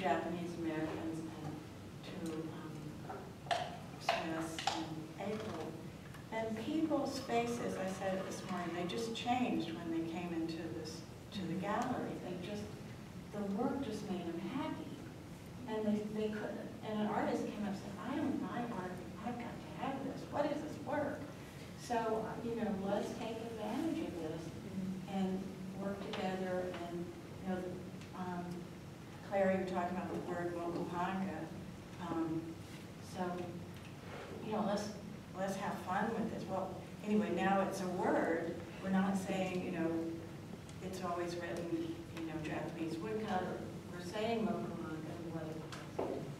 Japanese Americans and two Smiths and April. And people's faces, I said it this morning, they just changed when they came into the gallery. The work just made them happy. And they couldn't, and an artist came up and said, I don't buy art, I've got to have this. What is this work? So, let's take advantage of this and work together. And, Claire, you were talking about the word moku-hanga. Let's have fun with this. Well, anyway, now it's a word. We're not saying, it's always written, Japanese woodcut. We're saying moku-hanga and what it is.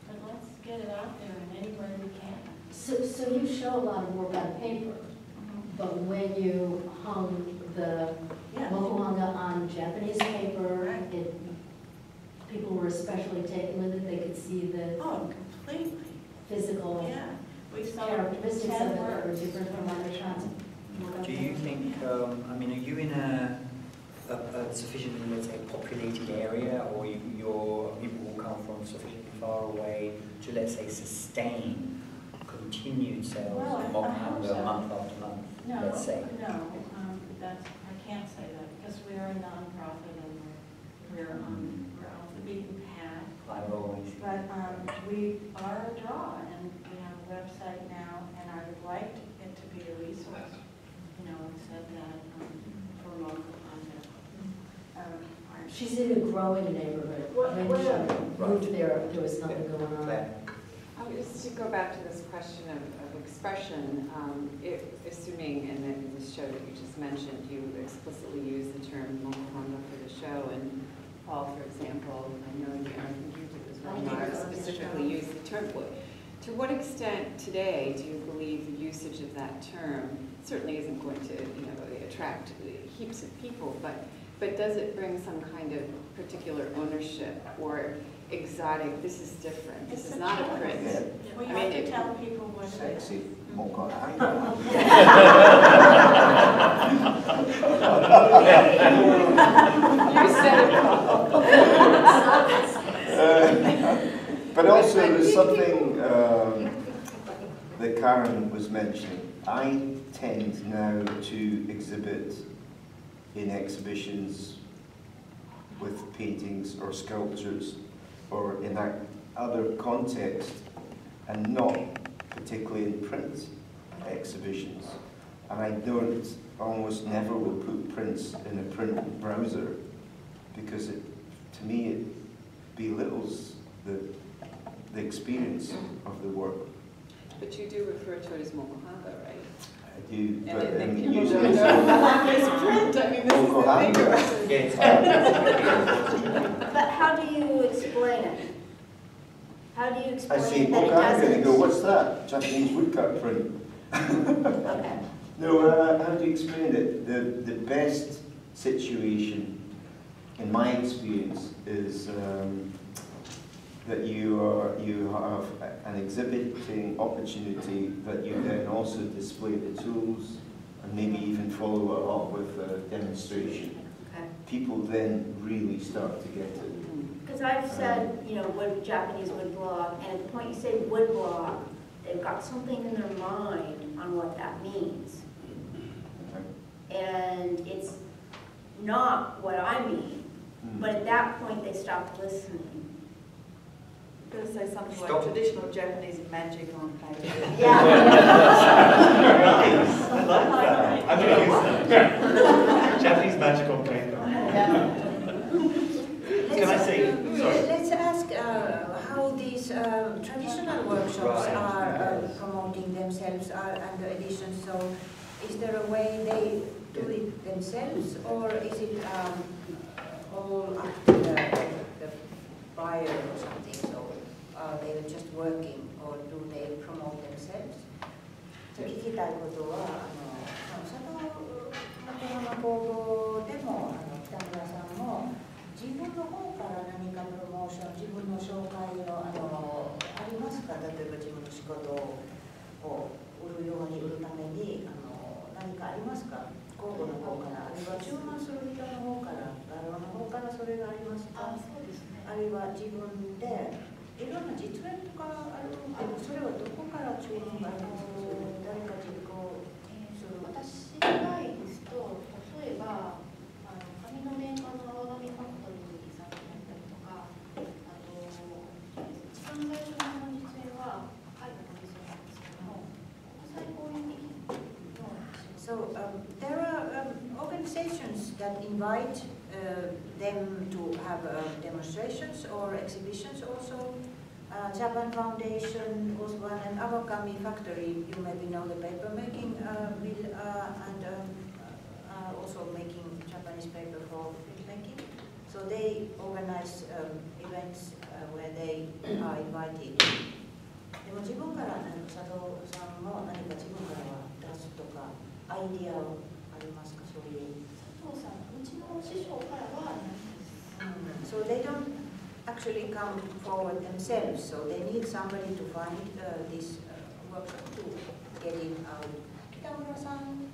But let's get it out there in any way we can. So you show a lot of work on paper, but when you hung the moku-hanga on Japanese paper, people were especially taken with it. They could see the completely physical characteristics of it that were different from other shots. Do you think, are you in a sufficiently, let's say, populated area, or your people will come from sufficiently far away to, let's say, sustain continued sales of moku-hanga month after month, let's say? I can't say that, because we are a non-profit and we're off the beaten path. But we are a draw, and we have a website now, and I would like it to be a resource. It said that for moku-hanga. She's in a growing neighborhood. When she moved there was nothing going on. Just to go back to this question of expression, assuming in the show that you just mentioned, you explicitly use the term moku-hanga for the show, and Paul, for example, I think you did as well, Mara, specifically use the term. To what extent today do you believe the usage of that term certainly isn't going to attract heaps of people, but does it bring some kind of particular ownership or exotic, this is different, this is not a print? We have to tell people what it is. Sexy moku-hanga. You said it. But also there's something that Karen was mentioning. I tend now to exhibit in exhibitions with paintings or sculptures or in that other context, and not particularly in print exhibitions. And I almost never will put prints in a print browser, because to me it belittles the experience of the work. But you do refer to it as moku-hanga, right? I do, but and usually it's print. I mean, this is the thing. But how do you explain it? How do you explain I say it that it moku-hanga and they doesn't? go, what's that? Japanese woodcut print. Okay. No, how do you explain it? The best situation, in my experience, is that you have an exhibiting opportunity, that you then also display the tools and maybe even follow it up with a demonstration. Okay. People then really start to get it. Because I've said, Japanese woodblock, and at the point you say woodblock, they've got something in their mind on what that means. Okay. And it's not what I mean, but at that point they stopped listening. I'm going to say something like traditional Japanese magic on paper. Yeah. I like that. I'm going to use that. Japanese magic on paper. Can I say? Sorry. Let's ask how these traditional workshops are promoting themselves and the editions. So, is there a way they do it themselves, or is it all up to the buyer or something? So, are they just working, or do they promote themselves? 聞きたいことはその工房でも北村さんも自分の方から何かプロモーション、自分の紹介のありますか？例えば自分の仕事を売るように売るために何かありますか？工房の方から、あるいは注文する人の方から、画廊の方からそれがありますか？そうですね。あるいは自分でいろんな実演とかあるけど、それはどこから注文が誰か実行する？私の場合ですと、例えば紙のメーカーの泡紙ファクトリーさんだったりとか、あと一番最初の実演は海外の実演なんですけども、国際交流劇の。So there are organizations that invite them to have demonstrations or exhibitions also. Japan Foundation was one, and Awakami Factory, you maybe know the paper making mill and also making Japanese paper for printmaking. So they organize events where they are invited. でも自分から佐藤さんも何か自分からは出すとかアイディアはありますか？そういう。佐藤さん、うちの師匠からはないです。So they don't actually come forward themselves. So they need somebody to find this workshop to get it out. Kitamura-san?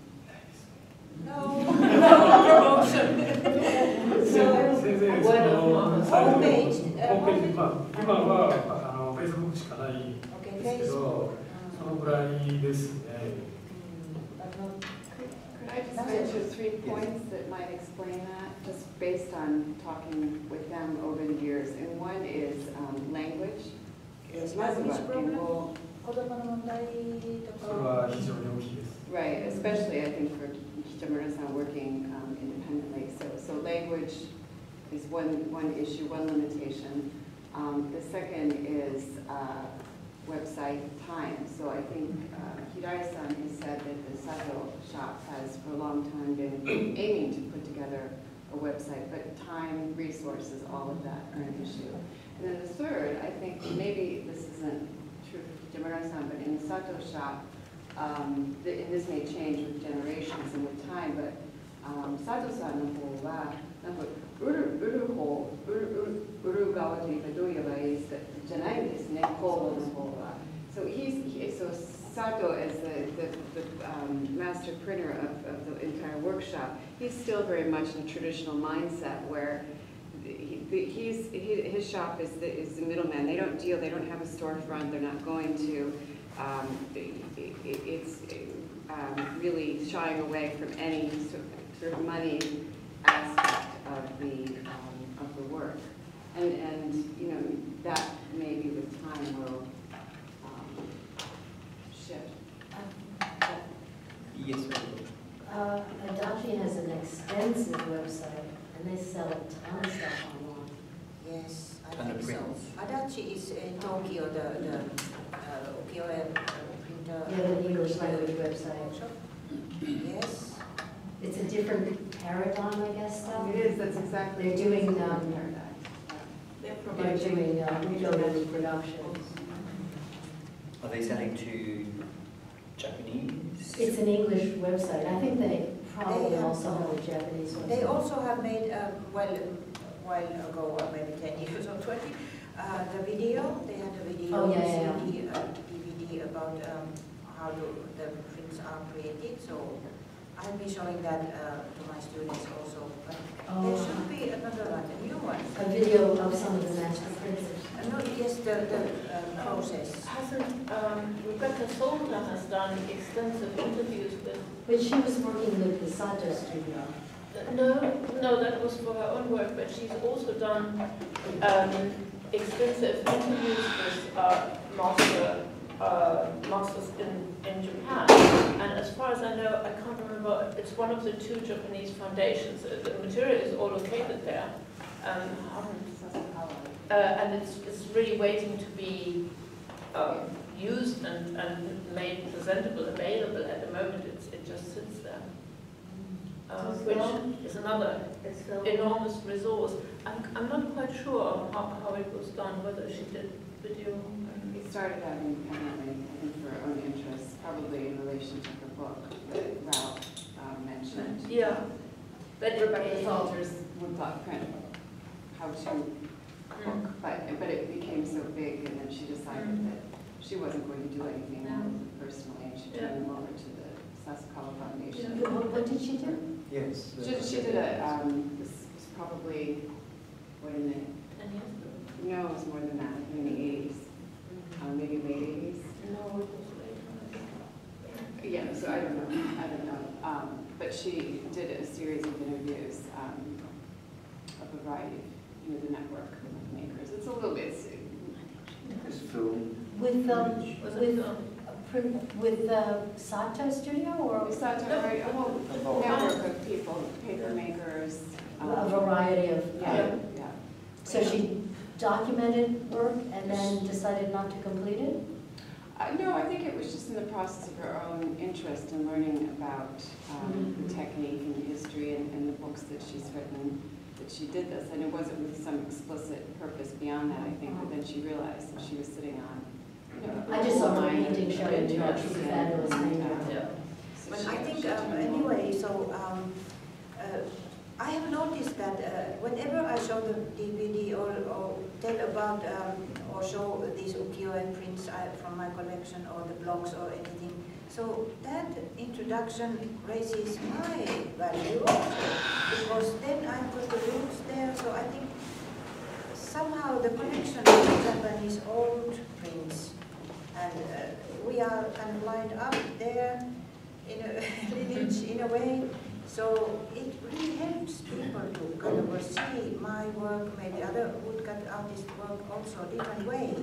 No. Promotion. So homepage. 今はFacebook しかないですけど、そのぐらいですね。Could I just mention 3 points that might explain that, just based on talking with them over the years? And one is language. Right, especially I think for Kitamura-san working independently. So language is one issue, one limitation. The second is website time. So I think Hirai-san has said that the Sato shop has for a long time been aiming to put together a website, but time, resources, all of that are an issue. And then the third, I think maybe this isn't true for Kitamura-san, but in the Sato shop, and this may change with generations and with time, but Sato-sanの方はなんか売る方、売る側というかどう言えばいいじゃないんですね、工房の方は。So so Sato, as the master printer of the entire workshop, he's still very much in a traditional mindset where his shop is the middleman. They don't deal. They don't have a storefront. They're not going to. It's really shying away from any sort of money aspect of the work, and you know that maybe with time will shift. Yes. Adachi has an extensive website, and they sell a ton of stuff online. Yes, I think so. Adachi is in Tokyo, the ukiyo-e printer. Yeah, the English language website. Yes. It's a different paradigm, I guess, though. It is, that's exactly. They're doing They're doing reloaded productions. Are they selling to Japanese? It's an English website. I think they probably also have a Japanese website. They also have made, well, a while ago, maybe 10 years or 20, the video. They had a video, DVD about how the prints are created. So I'll be showing that to my students also. But there should be another one, a new one. A video of some of the master printers. No, yes, the process. Hasn't Rebecca Solder has done extensive interviews with. But she was working with the Sato studio. No, that was for her own work. But she's also done extensive interviews with masters in Japan. And as far as I know, I can't remember. It's one of the 2 Japanese foundations. The material is all located there. And it's really waiting to be used and made presentable, available. At the moment, it just sits there, which is another enormous resource. I'm not quite sure how it was done, whether she did video. We started out independently, I think, for her own interests, probably in relation to her book that Ralph mentioned. Yeah. But Rebecca Salter's woodblock print, how to book, but it became so big, and then she decided that she wasn't going to do anything personally, and she turned them over to the Sasakawa Foundation. What did she do? Yes. She did this was probably, what in it? 10 years ago. No, it was more than that, in the 80s, maybe late 80s. No, it was later. Yeah, so I don't know. But she did a series of interviews of a variety of, the network of makers. It's a little bit. It's film. With the Sato studio or Sato, right? A whole network of people, paper makers. A variety of. Yeah. So she documented work and then decided not to complete it? No, I think it was just in the process of her own interest in learning about the technique and the history and the books that she's written, that she did this. And it wasn't with some explicit purpose beyond that, I think, but then she realized that she was sitting on, I just saw her painting show in church. She's a fabulous painter. But I think, anyway, so I have noticed that whenever I show the DVD or tell about or show these ukiyo-e prints from my collection or the blocks or anything, so that introduction raises my value because then I put the roots there. So I think somehow the connection with Japanese old prints and we are kind of lined up there in a lineage in a way. So it really helps people to kind of see my work, maybe other woodcut artist work also a different way.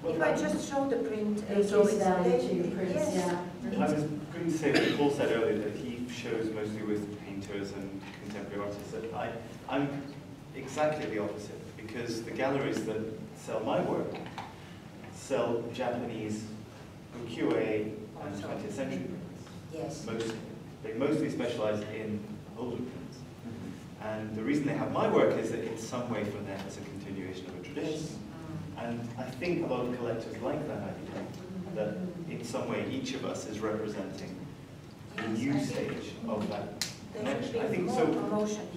If I just show the print, so it's value to your prints, yes. I was going to say what Paul said earlier, that he shows mostly with painters and contemporary artists. That I'm exactly the opposite, because the galleries that sell my work sell Japanese ukiyo-e and 20th century prints. Yes. Mostly. They mostly specialize in older prints. And the reason they have my work is that in some way for them it's a continuation of a tradition. And I think a lot of collectors like that idea, that in some way each of us is representing a new stage of that connection. I think so.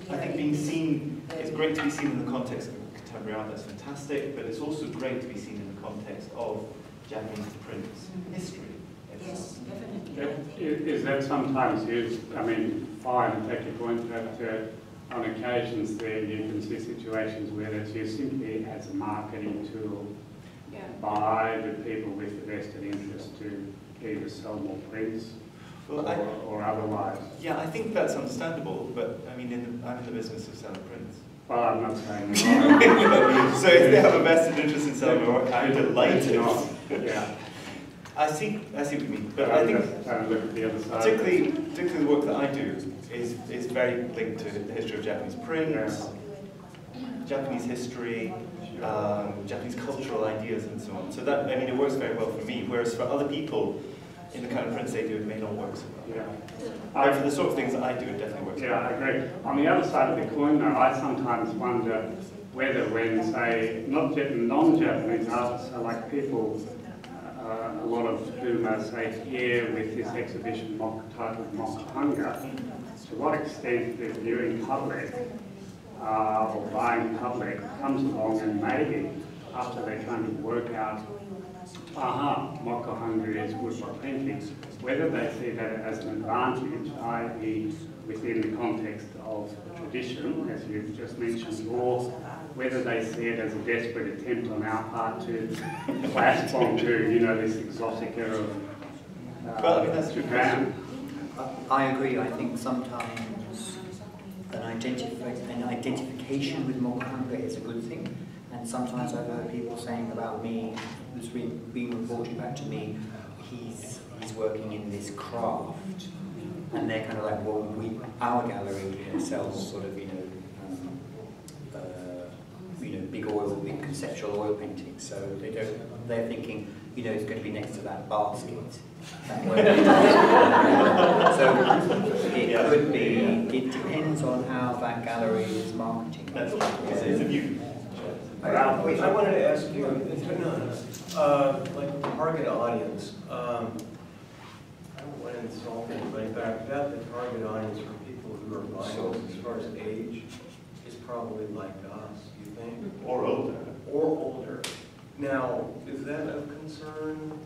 I think being seen, it's great to be seen in the context of contemporary art, that's fantastic, but it's also great to be seen in the context of Japanese prints history. Yes, definitely. Is that sometimes used, I mean, fine, take your point that on occasions there you can see situations where it's used simply as a marketing tool by the people with the vested interest to either sell more prints or otherwise. Yeah, I think that's understandable, but I mean, I'm in the business of selling prints. Well, I'm not saying that. So if they have a vested interest in selling my work, I'm delighted. Yeah. I see what you mean, but I think look at the other side. Particularly the work that I do is very linked to the history of Japanese prints, Japanese history, Japanese cultural ideas, and so on. So that, I mean, it works very well for me. Whereas for other people, in the kind of prints they do, it may not work so well. Yeah. But for the sort of things that I do, it definitely works. Yeah, I agree. On the other side of the coin, though, I sometimes wonder whether, when say non-Japanese artists are like people. A lot of whom are, say, here with this exhibition titled Moku-hanga, to what extent the viewing public or buying public comes along and maybe after they kind of work out, moku-hanga is woodblock painting, whether they see that as an advantage, i.e. within the context of tradition, as you've just mentioned, or whether they see it as a desperate attempt on our part to clasp onto, this exotica of Japan. I agree. I think sometimes an identification with moku-hanga is a good thing, and sometimes I've heard people saying about me, it's being reported back to me, he's working in this craft, and they're kind of like, well, our gallery sells sort of, big conceptual oil paintings, so they're thinking, it's going to be next to that basket. So it could be, it depends on how that gallery is marketing. It's a view. I wanted to ask you, like the target audience, I don't want to insult anybody, but I bet the target audience for people who are buying as far as age is probably like us, you think? Or older. Or older. Now, is that of concern?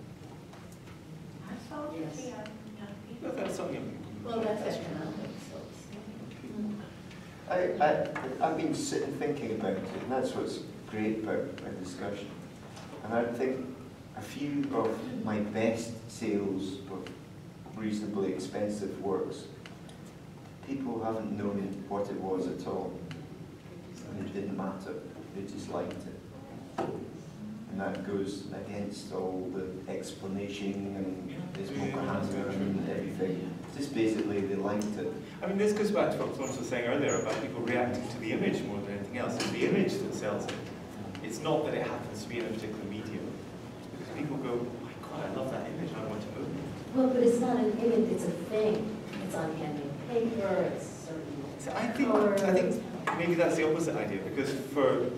Yes. No, that's something. Well, that's economic, so I've been sitting thinking about it, and that's what's great for a discussion. And I think a few of my best sales of reasonably expensive works, people haven't known what it was at all. And it didn't matter, they just liked it. And that goes against all the explanation and this moku-hanga and everything. Just basically they liked it. I mean, this goes back to what Florence was saying earlier about people reacting to the image more than anything else. It's the image that sells it. It's not that it happens to be in a particular medium. Because people go, oh my God, I love that image, I want to own it. Well, but it's not an image, it's a thing. It's on handmade paper, it's certain So I think maybe that's the opposite idea, because for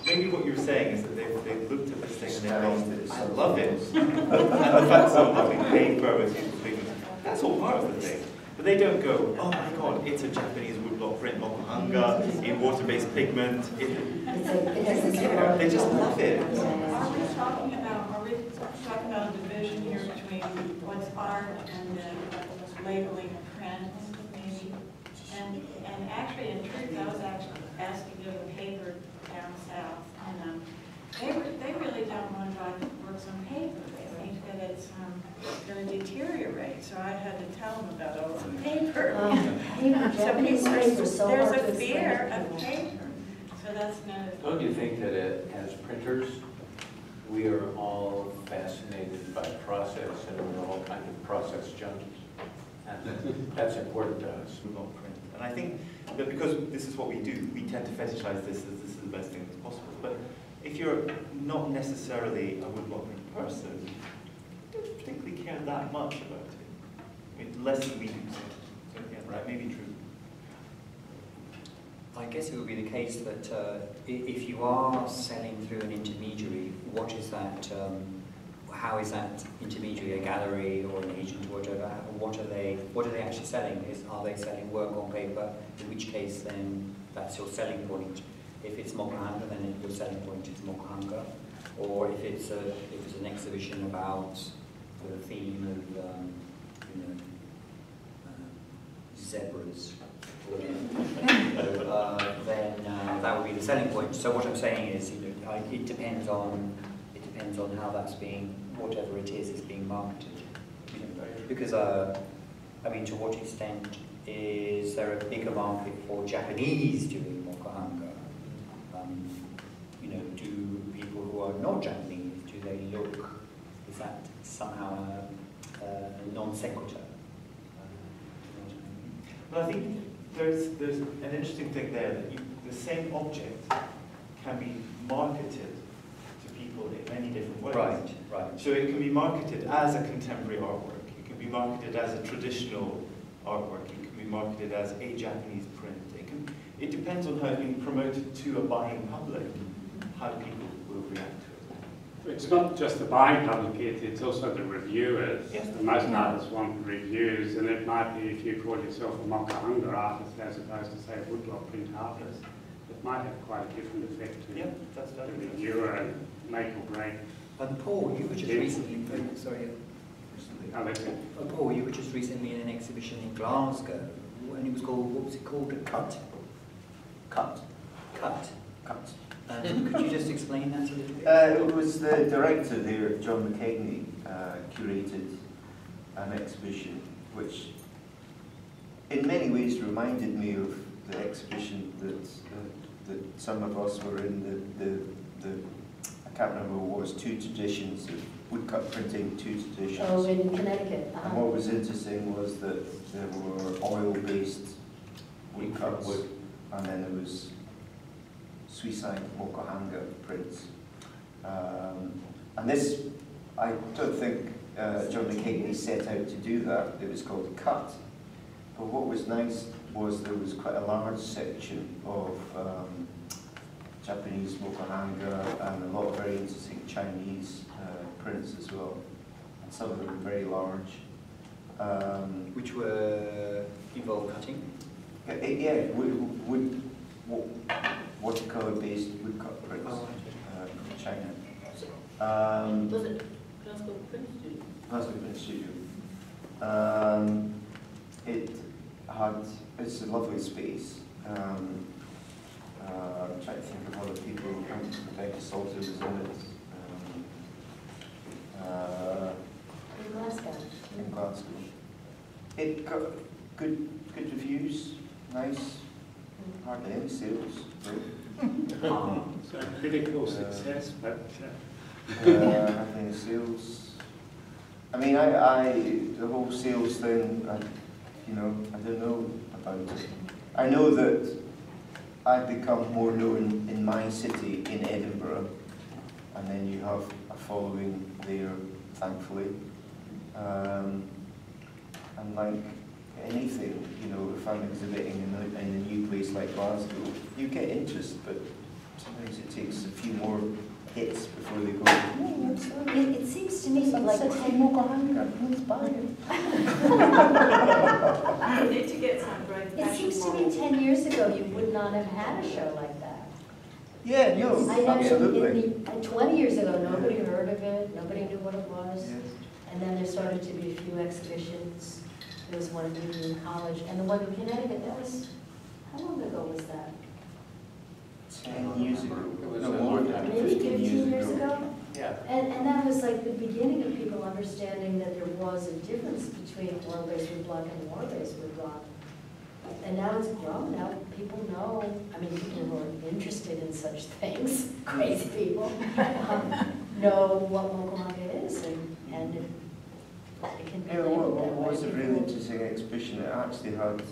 maybe what you're saying is that they've looked at this thing and they've gone, I love it. And the fact that having paper with people's pigments, that's all part of the thing. But they don't go, oh my God, it's a Japanese woodblock print moku-hanga in water-based pigment. They just love it. Are we talking about a division here between what's art and labeling a print, maybe? And actually, in truth, I was actually asked to give a paper down south, and they really don't want to buy works on paper. They think that it's going to deteriorate. So I had to tell them about all the paper. Japanese paper, so there's hard a to fear explain. of paper. So that's another thing. Don't you think that as printers, we are all fascinated by process and we're all kind of process junkies? And that's important to us. And I think that because this is what we do, we tend to fetishize this as this is the best thing that's possible. But if you're not necessarily a woodblock print person, you don't particularly care that much about it. I mean, less than we do. So yeah, right, maybe true. I guess it would be the case that if you are selling through an intermediary, what is that? How is that intermediary, a gallery or an agent or whatever? What are they actually selling? Are they selling work on paper? In which case, then that's your selling point. If it's moku-hanga, then your selling point is moku-hanga. Or if it's an exhibition about the theme of zebras, then that would be the selling point. So what I'm saying is, it depends on how that's being, whatever it is being marketed. Because I mean, to what extent is there a bigger market for Japanese doing moku-hanga? Do people who are not Japanese, do they look? Is that somehow a non sequitur? Well, I think there's an interesting thing there that the same object can be marketed to people in many different ways. Right. So it can be marketed as a contemporary artwork. It can be marketed as a traditional artwork. It can be marketed as a Japanese print. It depends on how it's being promoted to a buying public, how people will react to it. It's not just the buying public, it's also the reviewers. Yes. Most artists want reviews, and it might be if you call yourself a moku-hanga artist as opposed to, say, a woodblock print artist, it might have quite a different effect to the reviewer and make or break. And Paul, you were just recently, Paul, you were just recently in an exhibition in Glasgow, and it was called, what was it called? A cut. And could you just explain that a little bit? It was the director there, John McKegney, curated an exhibition which in many ways reminded me of the exhibition that some of us were in, the I can't remember what it was, two traditions of woodcut printing, two traditions. Oh, in Connecticut. And what was interesting was that there were oil-based woodcuts, and then there was suicide moku-hanga prints. And this, I don't think John McKegney set out to do that. It was called Cut. But what was nice was there was quite a large section of Japanese moku-hanga and a lot of very interesting Chinese prints as well. And some of them very large. Which were involved cutting? Yeah, watercolor-based woodcut prints from China. Was it Glasgow Print Studio? Glasgow Print Studio. It's a lovely space. I'm trying to think of other people. Rebecca Salter was in it. In Glasgow. In Glasgow. It got good reviews, nice, hardly any sales. So critical success, but hardly any sales. I mean, the whole sales thing, I don't know about it. I know that I've become more known in my city, in Edinburgh, and then you have a following there, thankfully. And like anything, if I'm exhibiting in a new place like Glasgow, you get interest, but sometimes it takes a few more hits before they go, oh, what's that? It seems to me like moku-hanga, who's buying? You need to get some great It fashion seems to me models. 10 years ago you would not have had a show like that. Yeah, no, absolutely. 20 years ago, nobody heard of it, nobody knew what it was. Yes. And then there started to be a few exhibitions. There was one in Union College, and the one in Connecticut, that was, how long ago was that? 10 years ago. No, more than Maybe 15 years ago? Yeah. And that was like the beginning of people understanding that there was a difference between oil-based woodblock and water-based woodblock. And now it's grown. Now people know, I mean, people who are interested in such things, crazy people, know what moku-hanga is, and it can be Yeah, labeled that it way. was a really interesting exhibition. It actually had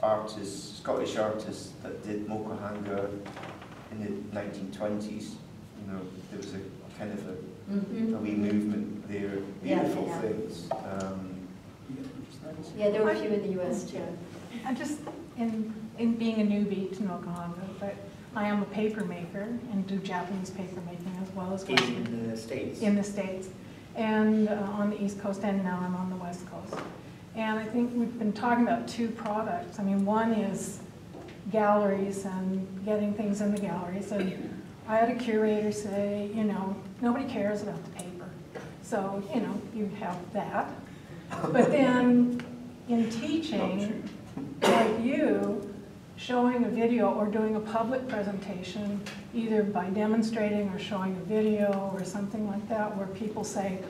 artists, Scottish artists that did moku-hanga in the 1920s. There was a kind of a wee movement there, beautiful Yeah. things. Yeah, there were a few in the US too. I just, in being a newbie to moku-hanga, but I am a paper maker and do Japanese paper making as well as Western. In the States? In the States. And on the East Coast, and now I'm on the West Coast. And I think we've been talking about two products. I mean, one is galleries and getting things in the galleries. And I had a curator say, nobody cares about the paper. So, you have that. But then in teaching, like you, showing a video or doing a public presentation, either by demonstrating or showing a video or something like that, where people say,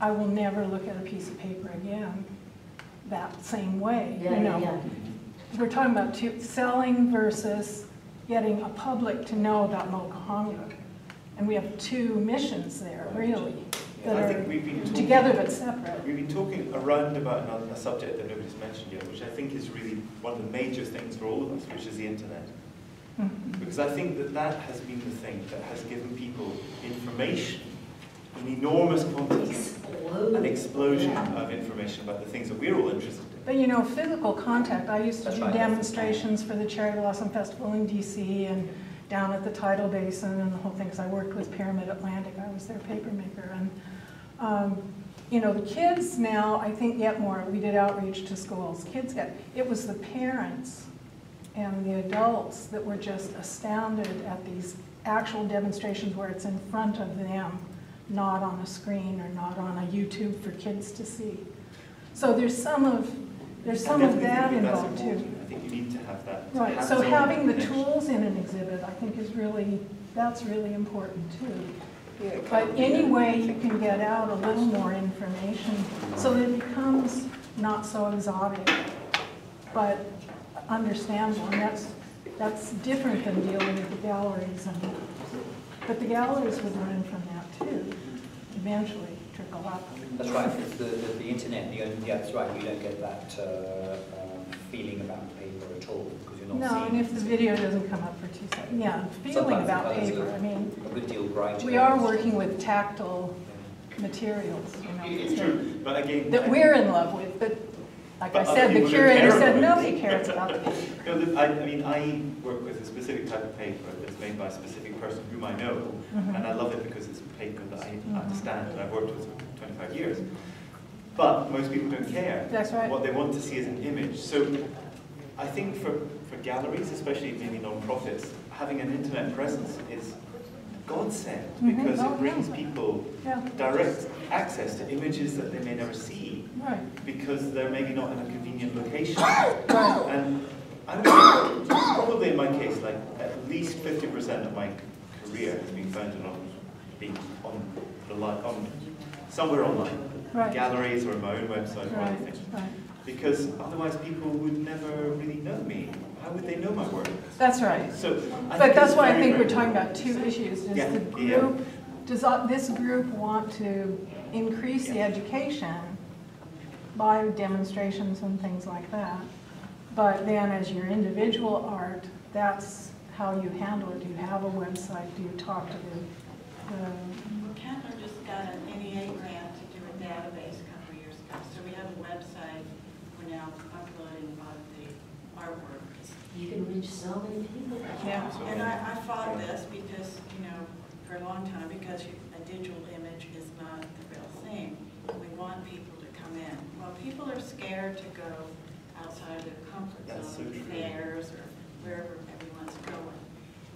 I will never look at a piece of paper again that same way. Yeah. We're talking about selling versus getting a public to know about moku-hanga. And we have two missions there, really, that I are think we've been together but separate. We've been talking around about a subject that nobody's mentioned yet, which I think is really one of the major things for all of us, which is the internet. Because I think that has been the thing that has given people information in enormous quantities, an explosion of information about the things that we're all interested in. But physical contact, I used to do demonstrations for the Cherry Blossom Festival in DC and down at the Tidal Basin and the whole thing, because I worked with Pyramid Atlantic, I was their paper maker. And the kids now, I think, get more. We did outreach to schools. It was the parents and the adults that were just astounded at these actual demonstrations where it's in front of them, not on a screen or not on a YouTube for kids to see. So there's some of that involved too. I think you need to have that. Right, so having the tools in an exhibit, I think that's really important too. Yeah, but any way you can get out a little more information so that it becomes not so exotic, but understandable, and that's different than dealing with the galleries. But the galleries would learn from that too, eventually trickle up. That's right, the internet, that's right, you don't get that feeling about paper at all, because you're not seeing. No, and if the video doesn't come up for 2 seconds, yeah, feeling about paper, I mean, a good deal brighter. we are working with tactile materials, It's true, but again, that we're in love with, but like I said, the curator said nobody cares about the paper. I work with a specific type of paper that's made by a specific person whom I know, and I love it because it's paper that I understand and I've worked with for 25 years. But most people don't care. That's right. What they want to see is an image. So I think for galleries, especially maybe non-profits, having an internet presence is godsend because it brings people direct access to images that they may never see because they're maybe not in a convenient location. And I would probably in my case, like at least 50% of my career has been founded on somewhere online, Right. galleries or my own website or Right, anything. right. Because otherwise people would never really know me. How would they know my work? That's right. So, But that's why I think we're talking about two issues. Does Yeah, the group, does this group want to increase the education by demonstrations and things like that? But then as your individual art, that's how you handle it. Do you have a website? Do you talk to the Kentler just got an NEA grant to do a database a couple of years ago. So we have a website. We're now uploading a lot of the artwork. You can reach so many people. Yeah, and I fought this because, you know, for a long time, because a digital image is not the real thing. We want people to come in. Well, people are scared to go outside their comfort zone, fairs or wherever everyone's going.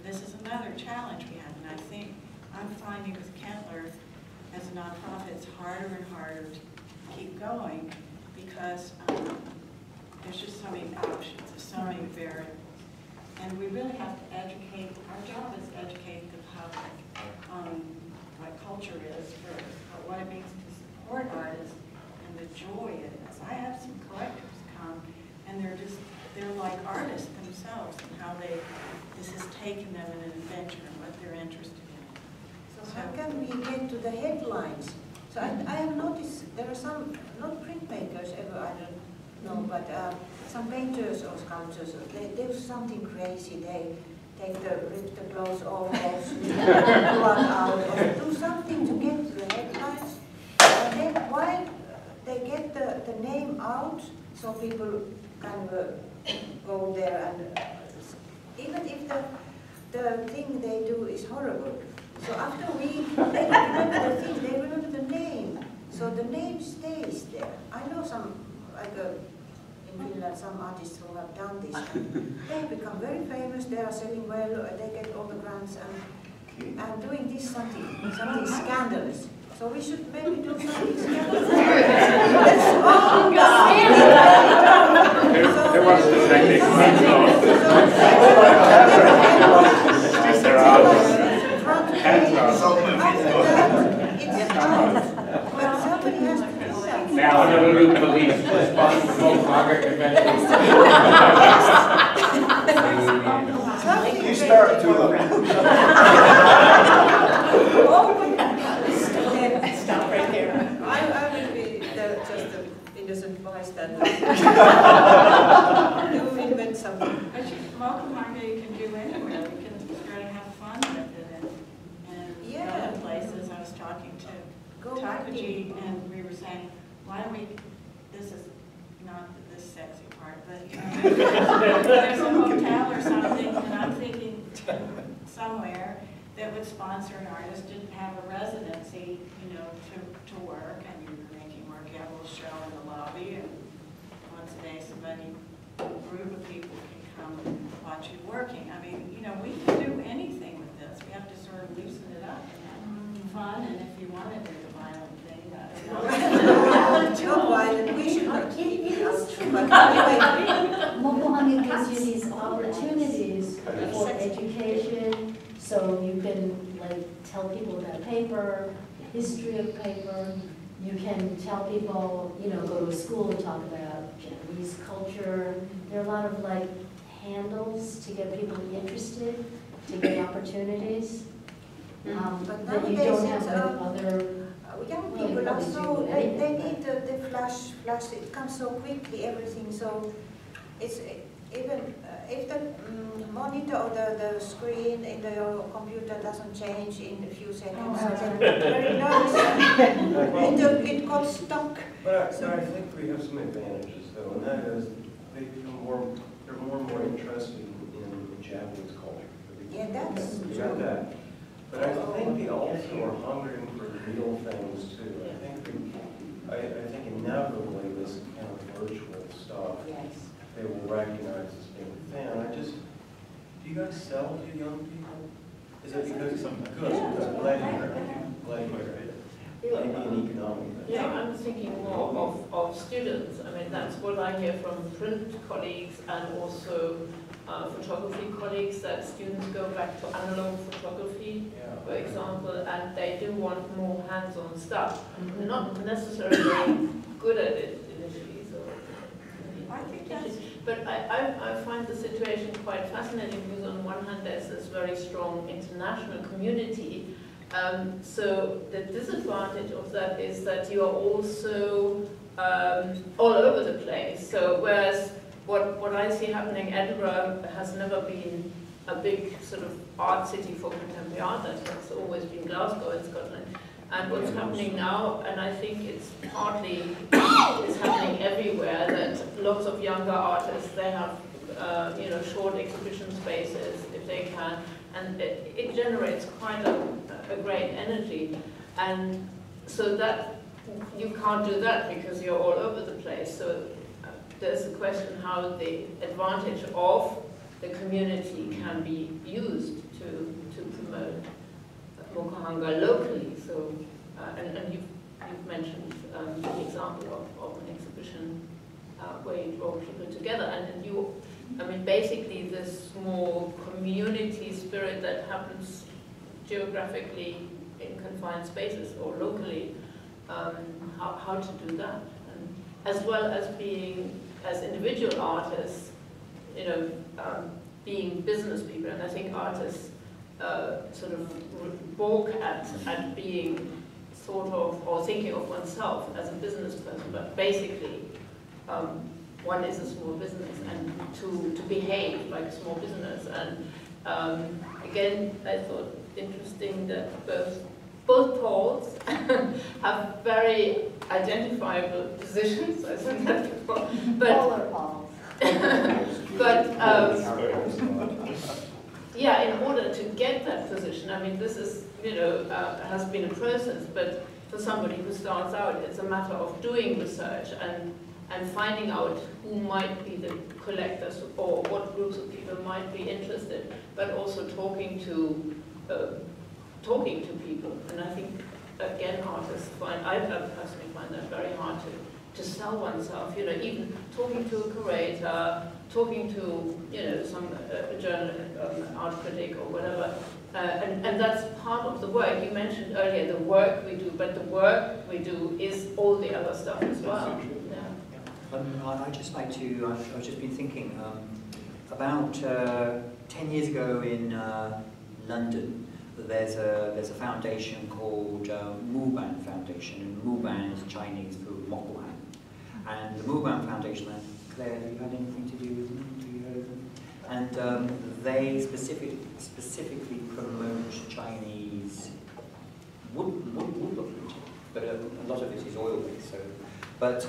This is another challenge we have, and I think I'm finding with Kentler, as a nonprofit, it's harder and harder to keep going because there's just so many options, there's so many variables. And we really have to educate, our job is to educate the public on what culture is first, but what it means to support artists and the joy it is. I have some collectors come and they're like artists themselves and how this has taken them in an adventure and what they're interested in. So how can we get to the headlines? So I have noticed there are some, not printmakers ever, I don't know, but some painters or sculptors, they do something crazy. They take rip the clothes off, run out, or do something to get to the headlines. And then while they get the name out, so people kind of go there, and even if the thing they do is horrible. So after a week, they don't remember the thing, they remember the name. So the name stays there. I know some, like in Finland, some artists who have done this. They become very famous, they are selling well, they get all the grants, and doing this something scandalous. So we should maybe do something scandalous. That's all Who wants to take this? Now, Honolulu police respond to Mokuhanga convention. You start, Tuula. Stop right there. I will be just an innocent bystander. You invent something. Moku-hanga you can do anywhere. You can try to have fun with it. And other places, I was talking to Takaji, and we were saying, why don't we, this is not this sexy part, but you know, there's a hotel or something, and I'm thinking somewhere that would sponsor an artist to have a residency, you know, to work, and you're making work, you have a little show in the lobby, and once a day a group of people can come and watch you working. I mean, you know, we can do anything with this. We have to sort of loosen it up and have fun, and if you want to do the violent thing, Not violent, we should not keep it is true. Mokuhanga gives you these opportunities for education, so you can like tell people about paper, the history of paper. You can tell people, you know, go to a school and talk about Japanese culture. There are a lot of like handles to get people interested, to get opportunities. But that you don't have with other. Young people are so, they need the flash, it comes so quickly, everything, so it's even, if the monitor or the screen in the computer doesn't change in a few seconds, then very nervous, it got stuck. But I think we have some advantages though, and that is they become they're more and more interested in Japanese culture. Yeah, that's you got that. But I think they also are hungering for real things too. I think inevitably this kind of virtual stuff, they will recognize as being thin. Do you guys sell to young people? Is it because some good? Glad you heard it. in economic. Yeah, I'm thinking more of students. I mean, that's what I hear from print colleagues and also photography colleagues, that students go back to analog photography, for example, and they do want more hands-on stuff. Not necessarily good at it initially, so. I think that's... But I find the situation quite fascinating because on one hand there's this very strong international community. So the disadvantage of that is that you are also all over the place. So whereas what I see happening, Edinburgh has never been a big sort of art city for contemporary art. That's always been Glasgow in Scotland. And what's happening now, and I think it's partly it's happening everywhere, that lots of younger artists, they have you know, short exhibition spaces if they can, and it generates quite a great energy. And so that you can't do that because you're all over the place. So there's the question how the advantage of the community can be used to promote moku-hanga locally. So, and you've mentioned the example of an exhibition where you draw people together, and you, I mean, basically this more community spirit that happens geographically in confined spaces or locally, how to do that, and as well as being, as individual artists, you know, being business people. And I think artists sort of balk at being thought of or thinking of oneself as a business person, but basically one is a small business, and to behave like a small business. And again, I thought interesting that both poles have very identifiable positions. I said that before. But polar poles. But yeah, in order to get that position, I mean, this is, you know, has been a process, but for somebody who starts out, it's a matter of doing research and finding out who might be the collectors or what groups of people might be interested, but also talking to people. And I think, again, artists find, I personally find that very hard to sell oneself, you know, even talking to a curator, talking to, you know, some journalist, art critic or whatever, and that's part of the work. You mentioned earlier the work we do, but the work we do is all the other stuff as well. I'd just like to, I've just been thinking, about 10 years ago in London, there's a foundation called Muban Foundation, and Muban is Chinese for moku-hanga. And the Muban Foundation, Claire, have you had anything to do with them? Do you heard of them? And they specifically promote Chinese woodblock printing, but a lot of it is oil-based. So, but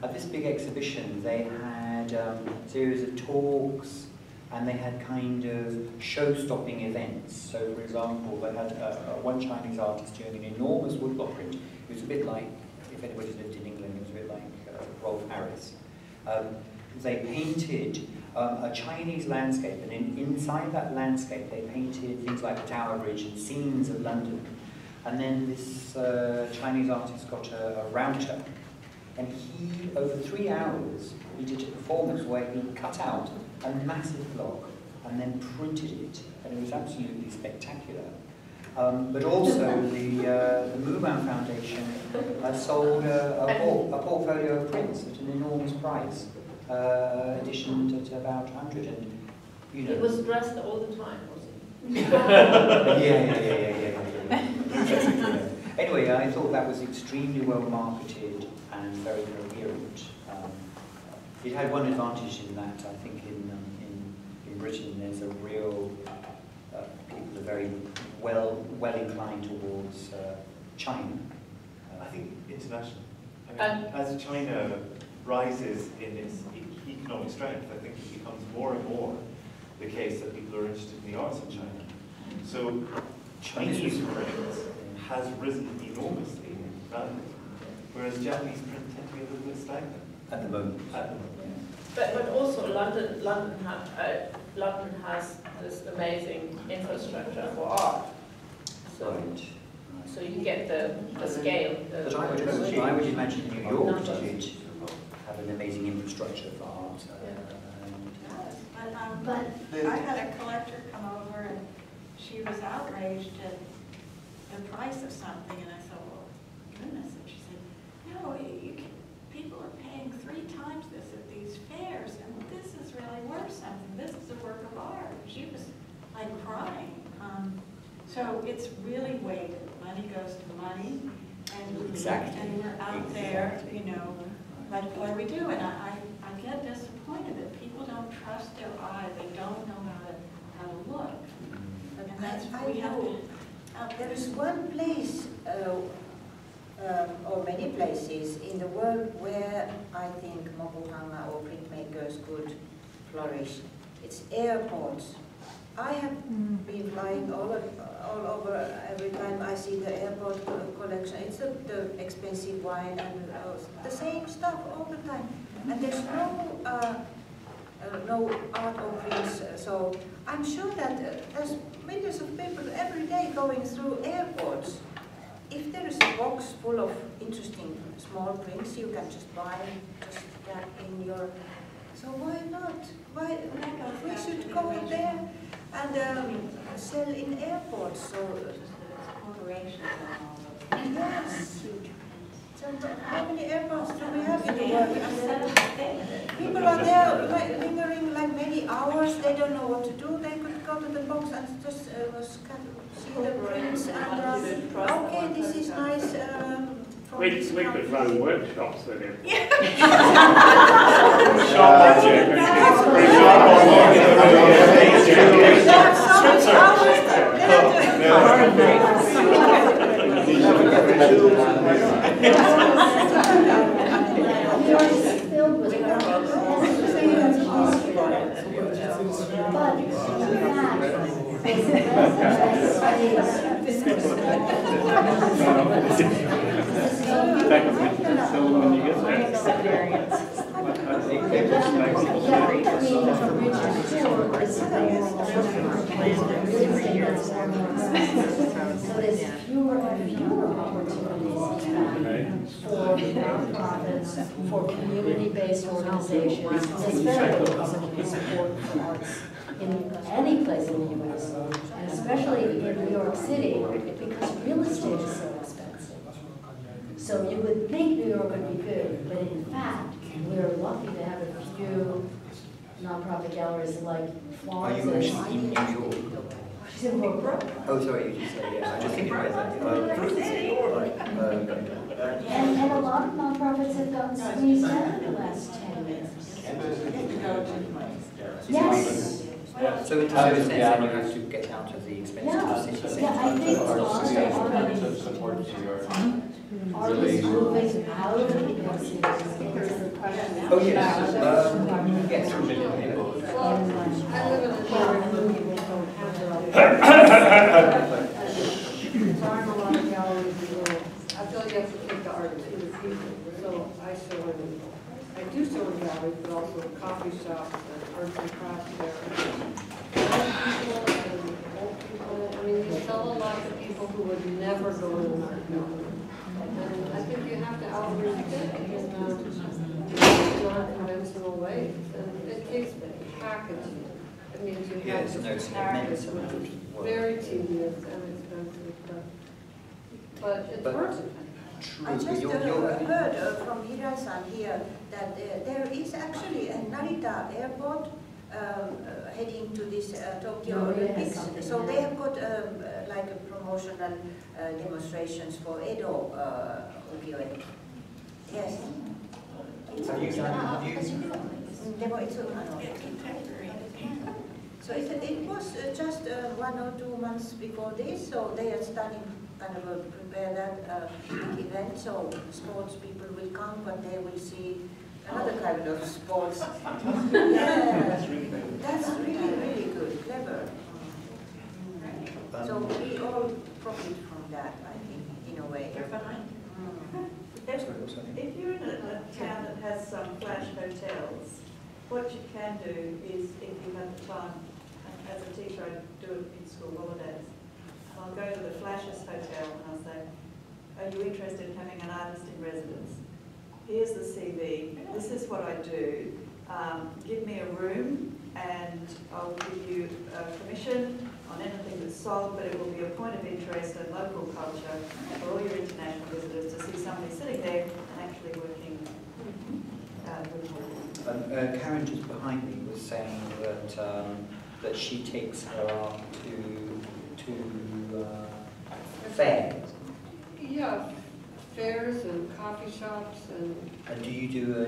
at this big exhibition, they had a series of talks, and they had kind of show-stopping events. So, for example, they had one Chinese artist doing an enormous woodblock print. It was a bit like, if anybody's lived in England, it was a bit like Rolf Harris. They painted a Chinese landscape, and inside that landscape, they painted things like the Tower Bridge and scenes of London. And then this Chinese artist got a router, and he, over 3 hours, he did a performance where he cut out a massive block and then printed it, and it was absolutely spectacular. But also the Muban Foundation sold a portfolio of prints at an enormous price, edition at about 100, and you know. He was dressed all the time, was he? Yeah. Anyway, I thought that was extremely well marketed and very coherent. It had one advantage in that I think in Britain there's a real people are very well inclined towards China. I think international. I mean, as China rises in its economic strength, I think it becomes more and more the case that people are interested in the arts of China. So Chinese print has risen enormously in value, whereas Japanese print tend to be a little bit stagnant at the moment. But also London has this amazing infrastructure for art. So So you get the scale. But I would imagine New York to have an amazing infrastructure for art. But I had a collector come over and she was outraged at the price of something, and I thought, well, goodness. And she said, no, people are paying 3 times this at these fairs, and this is really worth something. This is a work of art. She was like crying. So it's really weighted. Money goes to money, and, Exactly. and we're out there, you know, like what do we do? And I get disappointed that people don't trust their eye. They don't know how to look. And that's we have to. There is one place, or many places in the world where I think moku-hanga or printmakers could flourish. It's airports. I have been flying all over every time I see the airport collection. It's the expensive wine and the same stuff all the time. And there's no art or prints. So I'm sure that there's millions of people every day going through airports. If there is a box full of interesting small prints, you can just buy just that in your. So why not? Why we should go there and sell in airports? So corporations and all those. Yes. So how many airports do we have in the world? People are there lingering like many hours. They don't know what to do. They could go to the box and just see the prints and okay, this is nice. We could run workshops with it. So there's fewer and fewer opportunities for nonprofits, for community-based organizations. It's very important support for arts in any place in the U.S., and especially in New York City, because real estate is so expensive. So you would think New York would be good, but in fact, we're lucky to have a few nonprofit galleries like Florence. Are you actually in New York? She's in Brooklyn. Oh, sorry, you just said yes. I just think about that. And a lot of nonprofits have gotten squeezed out in the last 10 years. Yes. So in terms of sense, you have to get out of the expensive city. Yeah, I think it's supports your artists moving out of the big cities. Oh, yes. Yes. I live in a town aren't a lot of galleries in the world. I feel like you have to take the art to the people. So I do show in galleries, but also in coffee shops and arts and crafts there. I mean, we sell a lot to people who would never go to an art gallery. And I think you have to outreach it in non-conventional ways. And it takes packaging. It means you have to package, which is very tedious and expensive. But it's worth it. I just heard from Hirai-san here that there is actually a Narita airport heading to this Tokyo Olympics. So they have got like a promotional demonstrations for Edo ukiyo-e. Yes. So it was just 1 or 2 months before this, so they are starting kind of prepare that event, so sports people will come, but they will see another kind of sports. Yeah, that's really, really good, clever. So we all profit from that, I think, in a way. If you're in a town that has some flash hotels, what you can do is, if you have the time, as a teacher I do it in school holidays, I'll go to the Flashes Hotel and I'll say, are you interested in having an artist in residence? Here's the CV, this is what I do. Give me a room and I'll give you commission on anything that's sold, but it will be a point of interest and local culture for all your international visitors to see somebody sitting there and actually working with you. Karen just behind me was saying that that she takes her art to fairs. Yeah, fairs and coffee shops and... And do you do a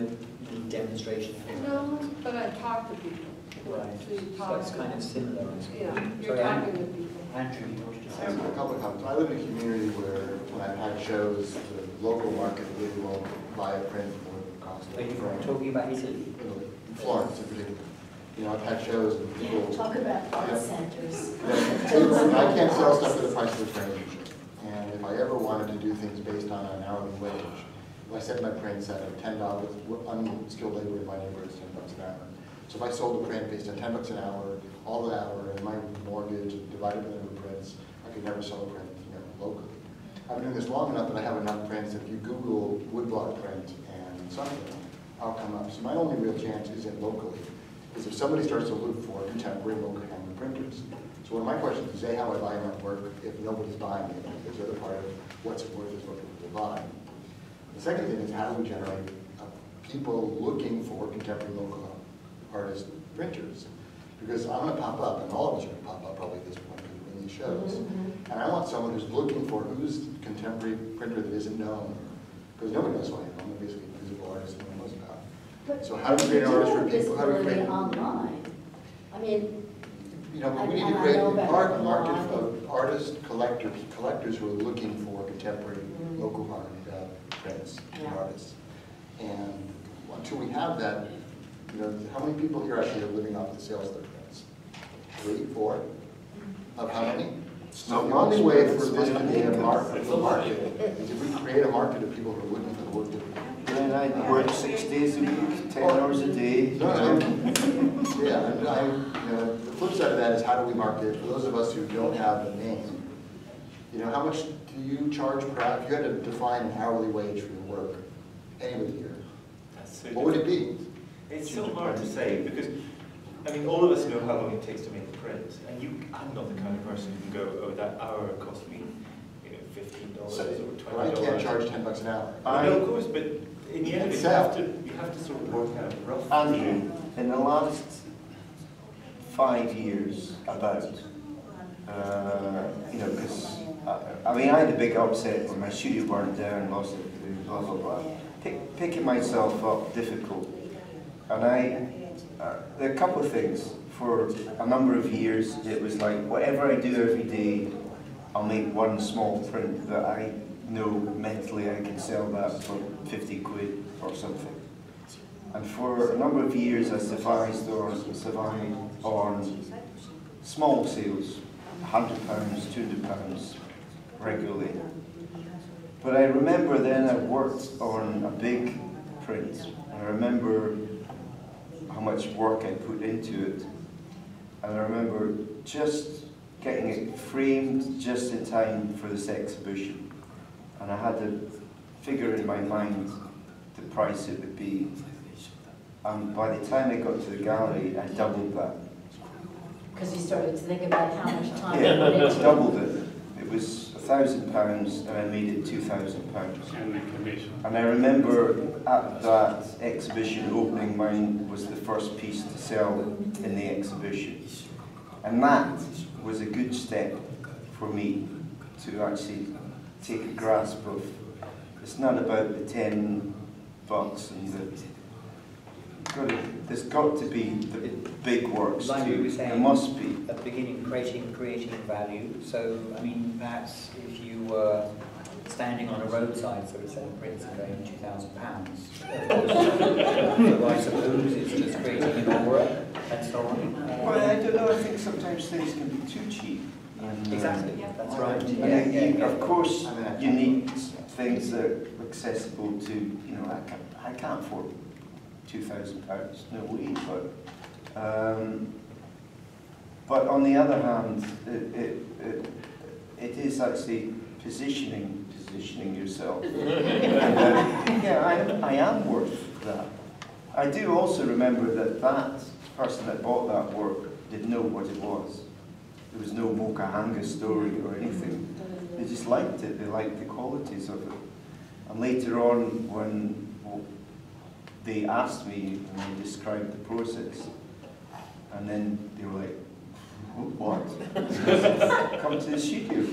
demonstration? No, but I talk to people. Right, so it's kind of similar. Yeah, you're Sorry, talking to people. Andrew, you wanted to say I have a couple of comments. I live in a community where when I've had shows, the local market really won't buy a print for the cost. Are you talking about Italy? Florence in particular. You know, I've had shows and people... Talk about art centers. I can't sell stuff for the price of the print usually. And if I ever wanted to do things based on an hourly wage, if I set my prints at $10, unskilled labor in my neighborhood is $10 an hour. So if I sold a print based on $10 an hour, all the hour, and my mortgage divided by the number of prints, I could never sell a print, locally. I've been doing this long enough that I have enough prints. If you Google woodblock print and something, I'll come up. So my only real chance is in locally. Is if somebody starts to look for contemporary moku-hanga printers. So one of my questions is, A, how do I buy my work if nobody's buying it? Because the other part of what's it worth is what people will buy. The second thing is, how do we generate people looking for contemporary local artist printers? Because I'm going to pop up, and all of us are going to pop up probably at this point because we're in these shows. And I want someone who's looking for who's contemporary printer that isn't known. Because nobody knows who I am. I'm basically a physical artist that no one knows about. So how do we create an artist for people? How do we create online? I mean, we need to create a market of artists, collectors who are looking for contemporary moku-hanga prints and artists. And until we have that, how many people here actually are living off the sales of their prints? 3, 4? Of how many? So the only way for this to be a market is if we create a market of people who are looking for the work that we do. And I work 6 days a week, 10 hours a day. Yeah, and the flip side of that is how do we market for those of us who don't have a name? How much do you charge per hour? If you had to define an hourly wage for your work, anybody here, what would it be? It's so hard to say because, all of us know how long it takes to make a print, and I'm not the kind of person who can go, oh, that hour cost me, $15 or $20. I can't charge $10 an hour. No, of course, but in the end, you have to sort of work out rough. Andrew, in the last 5 years, because I had a big upset when my studio burned down, lost it, blah blah blah. Picking myself up difficult, and there are a couple of things. For a number of years, it was like whatever I do every day, I'll make one small print that I know mentally I can sell that for 50 quid or something. And for a number of years I survived on small sales, £100, £200 regularly. But I remember then I worked on a big print. I remember how much work I put into it. And I remember just getting it framed just in time for this exhibition. And I had a figure in my mind the price it would be. And by the time I got to the gallery, I doubled that. Because you started to think about how much time Yeah, you put into it. doubled it. It was £1,000 and I made it £2,000. And the commission. And I remember at that exhibition opening, mine was the first piece to sell in the exhibition. And that was a good step for me to actually take a grasp of, it's not about the $10 and there's got to be the big works like too. we were saying there must be. At the beginning, creating value. So, perhaps if you were standing on a roadside sort of selling prints and going £2,000, so I suppose it's just creating an aura and so on. Well, I don't know, I think sometimes things can be too cheap. And, exactly, that's right. Of course, you need things that are accessible to, I can't afford £2,000, no way, but on the other hand, it is actually positioning yourself. And, yeah, I am worth that. I do also remember that that person that bought that work didn't know what it was. There was no moku-hanga story or anything. They just liked it. They liked the qualities of it. And later on, when they asked me and I described the process, and then they were like, "What? Come to the studio."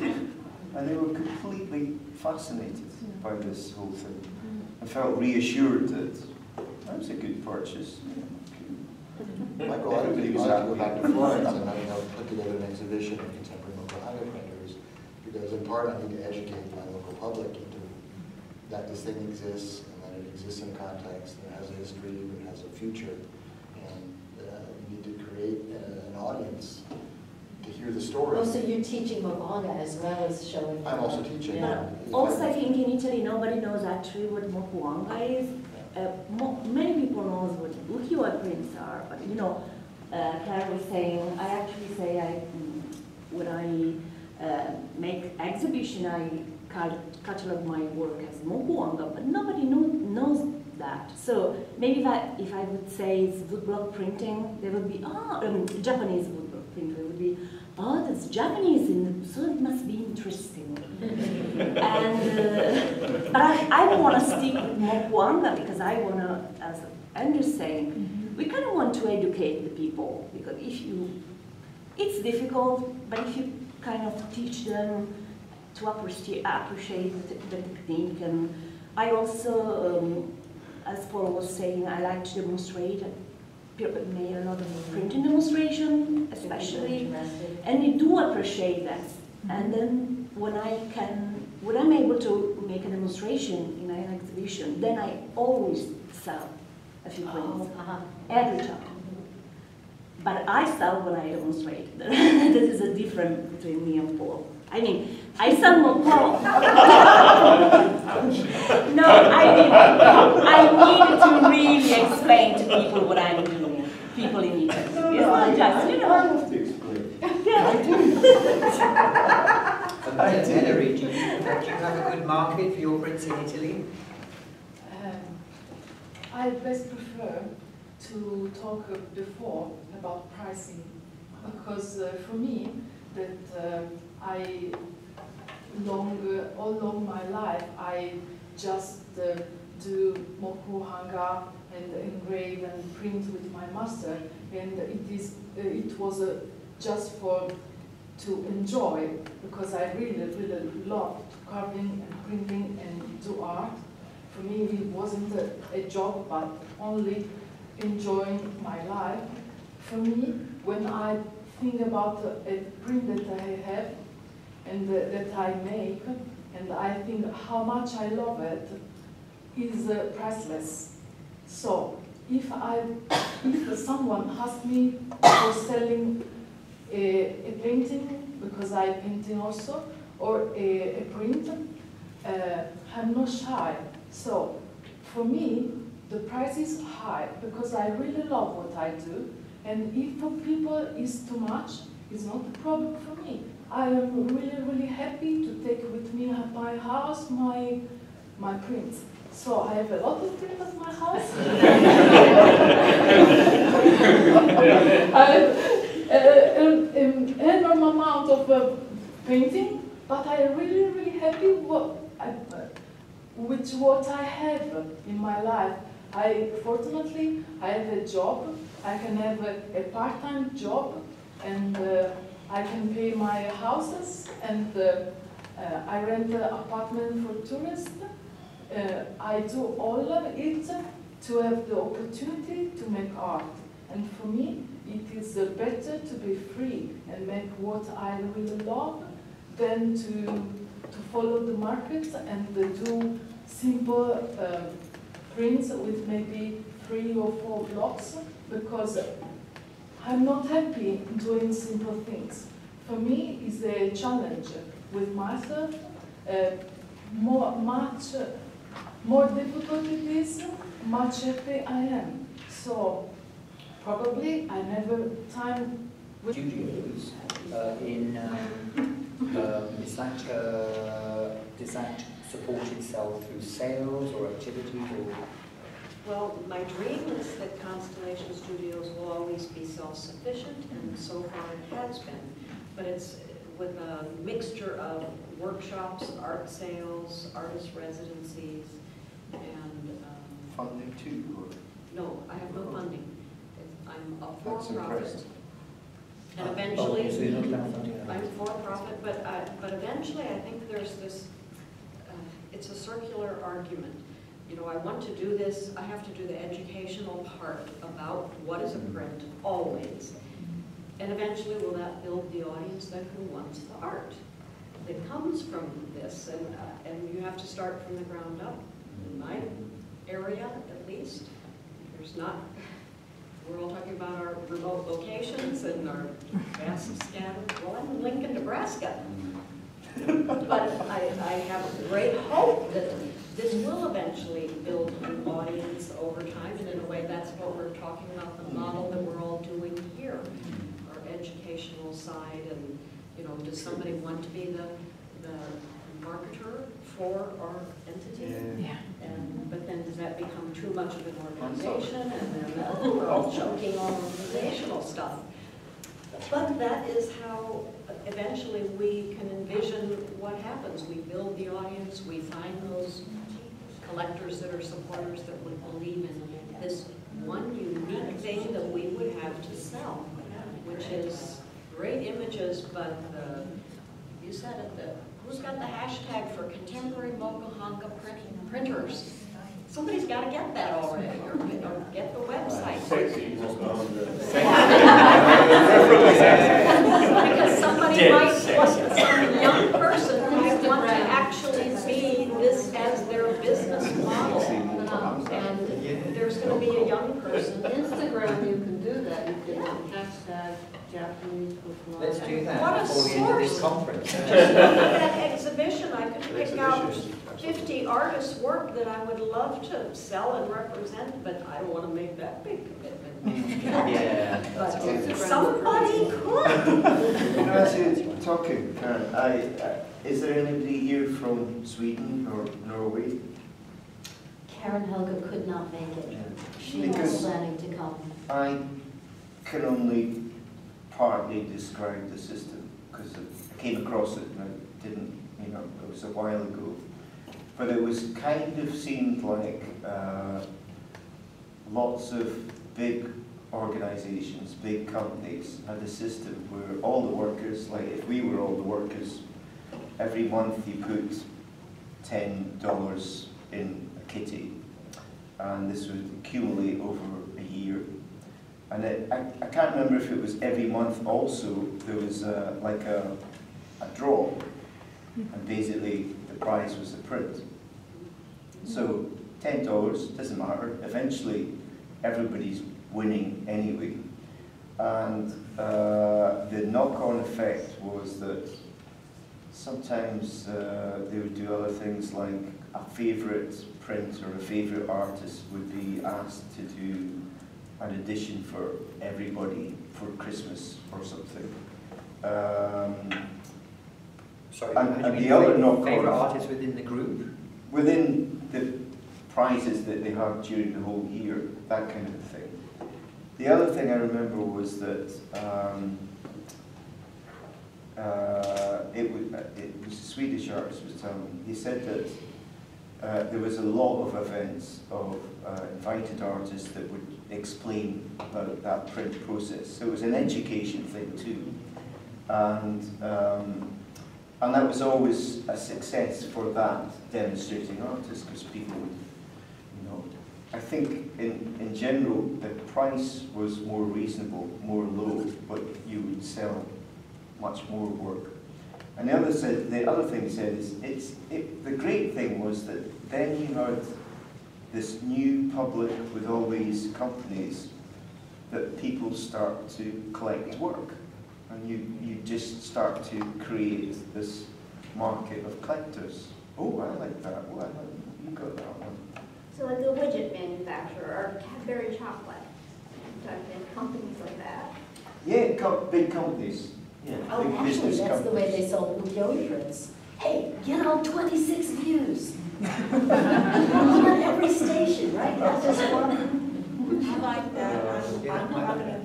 And they were completely fascinated by this whole thing. I felt reassured that that was a good purchase. Michael, I think you ought to go back to Florence and put together an exhibition of contemporary moku-hanga printers, because in part I need to educate my local public into that this thing exists, and that it exists in context, and it has a history, and it has a future, and you need to create an audience to hear the story. Also, you're teaching moku-hanga as well as showing. I'm also teaching. Yeah. Also, I think in Italy nobody knows actually what moku-hanga is. Many people know what ukiyo-e prints are, but you know, Claire was saying, I actually say when I make exhibition, I catalog my work as moku-hanga, but nobody knows that. So maybe if I would say it's woodblock printing, they would be, Japanese woodblock printing, they would be, oh, that's Japanese, so it must be interesting. And but I don't want to stick with moku-hanga because I want to, as Andrew's saying, we kind of want to educate the people, because it's difficult, but if you kind of teach them to appreciate the technique. And I also, as Paul was saying, I like to demonstrate. People made a lot of printing demonstration, especially, and we do appreciate that. And then when I'm able to make a demonstration in an exhibition, then I always sell a few prints, every time. But I sell when I demonstrate. This is a difference between me and Paul. I mean, I sell more Paul. No, I needed to really explain to people what I'm doing. People in Italy. It's not just, you know. I have to explain. Yeah. I do. Avery, do you have a good market for your prints in Italy? I best prefer to talk before about pricing, because for me, that all along my life, I just do moku-hanga and engrave and print with my master, and it was just to enjoy, because I really loved carving and printing and do art. For me, it wasn't a job, but only enjoying my life. For me, when I think about a print that I have and that I make, and I think how much I love it, is priceless. So if someone asks me for selling a painting, because I painting also, or a print, I'm not shy. So for me, the price is high because I really love what I do. And if for people is too much, it's not a problem for me. I am really, really happy to take with me at my house my prints. So I have a lot of prints at my house. I have an enormous amount of painting, but I am really, really happy with what I have in my life. Fortunately, I have a job. I can have a part-time job, and I can pay my houses, and I rent an apartment for tourists. I do all of it to have the opportunity to make art. And for me, it is better to be free and make what I really love than to follow the market and do simple prints with maybe 3 or 4 blocks, because I'm not happy doing simple things. For me, it's a challenge with myself. Much more difficult it is, much happy I am. So probably I never time with studios in Does that support itself through sales or activities or? Well, my dream is that Constellation Studios will always be self-sufficient, and so far it has been. But it's with a mixture of workshops, art sales, artist residencies, and funding too? Or? No, I have no funding. I'm a That's for-profit. impressive. And eventually, so you're not allowed funding. I'm for-profit, but eventually I think there's this, it's a circular argument. You know, I want to do this, I have to do the educational part about what is a print, always. And eventually will that build the audience then who wants the art that comes from this? And you have to start from the ground up. In my area, at least, there's not, we're all talking about our remote locations and our vast scattered, well, I'm in Lincoln, Nebraska. But I have great hope that this will eventually build an audience over time, and in a way that's what we're talking about, the model that we're all doing here, our educational side, and you know, does somebody want to be the marketer for our entity? Yeah. But then does that become too much of an organization, and then we're all choking on organizational stuff? But that is how eventually we can envision what happens. We build the audience, we find those collectors that are supporters that would believe in this one unique thing that we would have to sell, which is great images, but you said it, who's got the hashtag for contemporary moku-hanga printers? Somebody's got to get that already, or get the website. Because somebody might want, some young person might want to actually see this as their business model. And there's going to be a young person. Instagram, you can do that. You can hashtag Japanese book. Let's do that What a before the end of this source. conference. Just look at that exhibition. I could pick out 50 artists' work that I would love to sell and represent, but I don't want to make that big commitment. Yeah. But somebody could. You know, as you're talking, Karen, is there anybody here from Sweden or Norway? Karen Helga could not make it. Yeah. She was planning to come. I can only partly describe the system because I came across it and I didn't, you know, it was a while ago. But it was kind of seemed like lots of big organizations, big companies had a system where all the workers, like if we were all the workers, every month you put $10 in a kitty, and this would accumulate over a year. And I can't remember if it was every month also, there was like a draw, and basically the prize was the print. So $10, doesn't matter, eventually everybody's winning anyway. And the knock-on effect was that sometimes they would do other things like a favourite print or a favourite artist would be asked to do an edition for everybody for Christmas or something. Sorry, and the other knock-on favourite artists within the group? Within the prizes that they have during the whole year, that kind of thing. The other thing I remember was that it was a Swedish artist was telling me. He said that there was a lot of events of invited artists that would explain about that print process. So it was an education thing too, and that was always a success for that demonstrating artist because people would, you know, I think in general the price was more reasonable, more low, but you would sell much more work. And the other thing he said is the great thing was that then you had this new public with all these companies that people start to collect work. And you just start to create this market of collectors. Oh, I like that. Oh, I like, you got that one. So like a widget manufacturer or Cadbury chocolate, and companies like that. Yeah, big companies. Oh, big actually, business that's the way companies. they sold ukiyo-e prints. Hey, get all 26 views. On every station, right? Not just one. I like that. I'm going to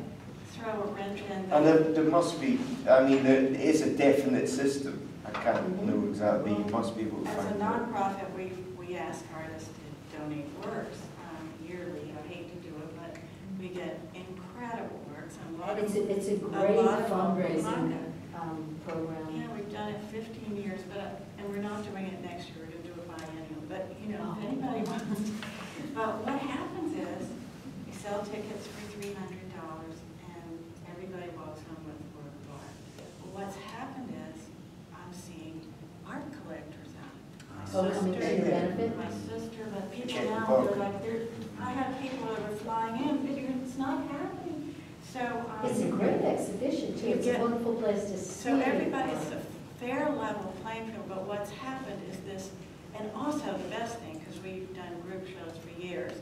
throw a wrench in. And there must be, I mean, there is a definite system. I can't know exactly, you must be able to As find a it. nonprofit, we ask artists to donate works yearly. I hate to do it, but we get incredible works. And it's a great fundraising program. Yeah, we've done it 15 years, and we're not doing it next year. We're going to do it biennial. But if anybody wants, what happens is we sell tickets for $300, and everybody walks home with a work of art. But what's happened is I'm seeing art collectors out. Coming to your benefit? My sister, but people now, I have people that are flying in, but it's not happening. So It's a great exhibition too. It's a wonderful place to see. So everybody's a fair level playing field, but what's happened is this, and also the best thing, because we've done group shows for years,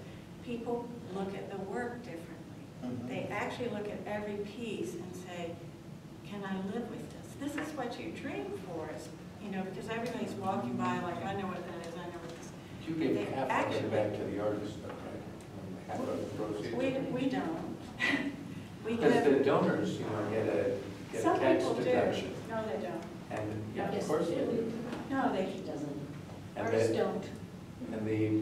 people look at the work differently. They actually look at every piece and say, can I live with this? This is what you dream for, because everybody's walking by like, I know what that is, I know what this is. You give half of it back to the artist, though, right? Half of the proceeds. We don't. Because the donors, get a tax deduction. No, they don't. And, yeah, of course they do. No, they doesn't. Artists don't.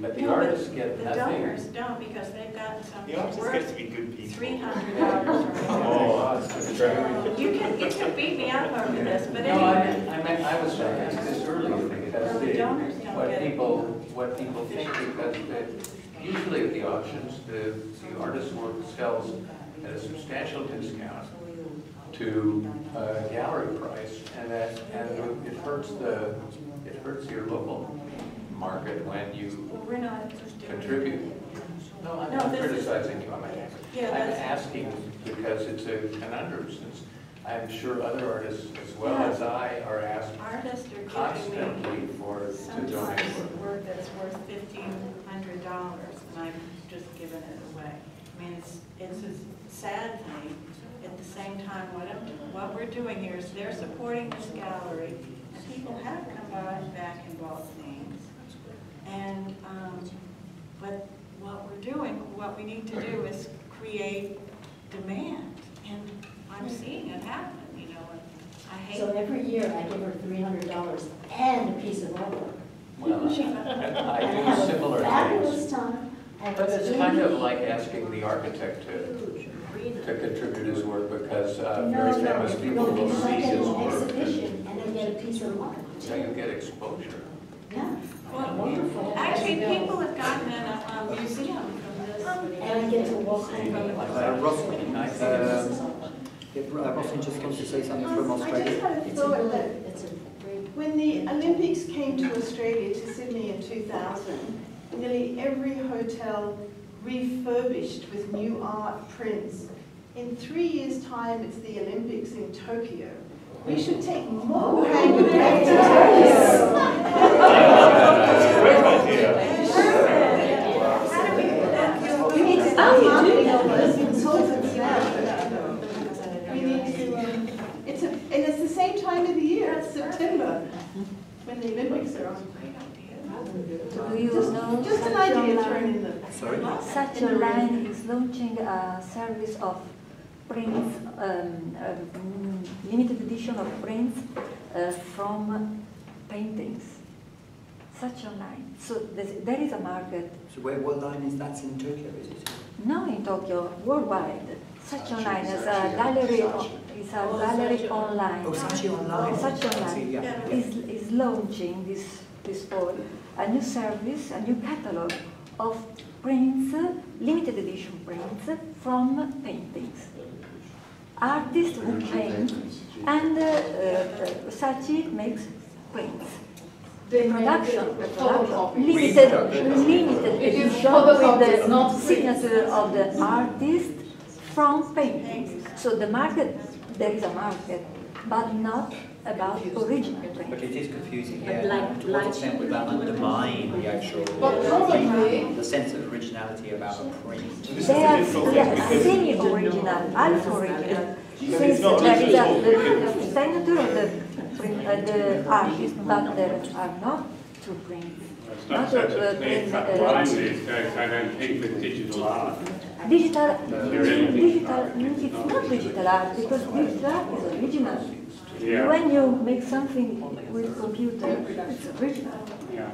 But the artists get nothing. The donors don't, because they've gotten something The artists worth get to be good people. $300. That's true. You can beat me up over this, but No, anyway. I was asked this earlier because what people think, because usually at the auctions, the artist's work sells at a substantial discount to gallery price, and it hurts your local market when you contribute. No, I'm not criticizing you. I'm asking because it's a conundrum, since I'm sure other artists as well as I are asked constantly to donate work that's worth $1,500, and I've just given it away. I mean, it's a sad thing. At the same time, what we're doing here is they're supporting this gallery, and people have come back and bought things. And but what we need to do is create demand, and I'm seeing it happen. I hate. So every year I give her $300 and a piece of artwork. Well, I do similar things. Time. But it's kind of like asking the architect to contribute his work, because very famous people will see his work. Exhibition and then get a piece of art. So you get exposure. Yeah. Well, wonderful. Actually, people have gotten in a museum from this. And I get to walk home. Roslyn just wants to say something from I just Australia. had a thought that when the Olympics came to Australia, to Sydney in 2000, nearly every hotel refurbished with new art prints. In 3 years' time, it's the Olympics in Tokyo. We should take moku-hanga back to Tokyo. We need to start marketing all those consultants now. We need to, and it's the same time of the year, it's September, when the Olympics are on. Do you know Just an idea thrown in the... Sorry? Such a line is launching a service of prints, limited edition of prints from paintings. Such a line. So there is a market. So what line is that in Tokyo, is it? No, in Tokyo, worldwide. Such a line is a gallery. It's a gallery online. Oh, Sachi Online. Such online See, yeah. is launching this fall a new service, a new catalog of prints, limited edition prints from paintings. Artists who paint, and Sachi makes prints. Production, limited edition with the signature of the artist from paintings. So the market, there is a market, but not about original prints. But it is confusing, yeah. To what extent would that undermine the actual the sense of originality about a print? They are semi-original, half-original. Since there is the signature of the artist, but there are not two prints. It's not such a clear cut line these days, I don't think, with digital art. Digital, it's not digital art, because digital art is original. Yeah. When you make something with computer, it's original. Yeah.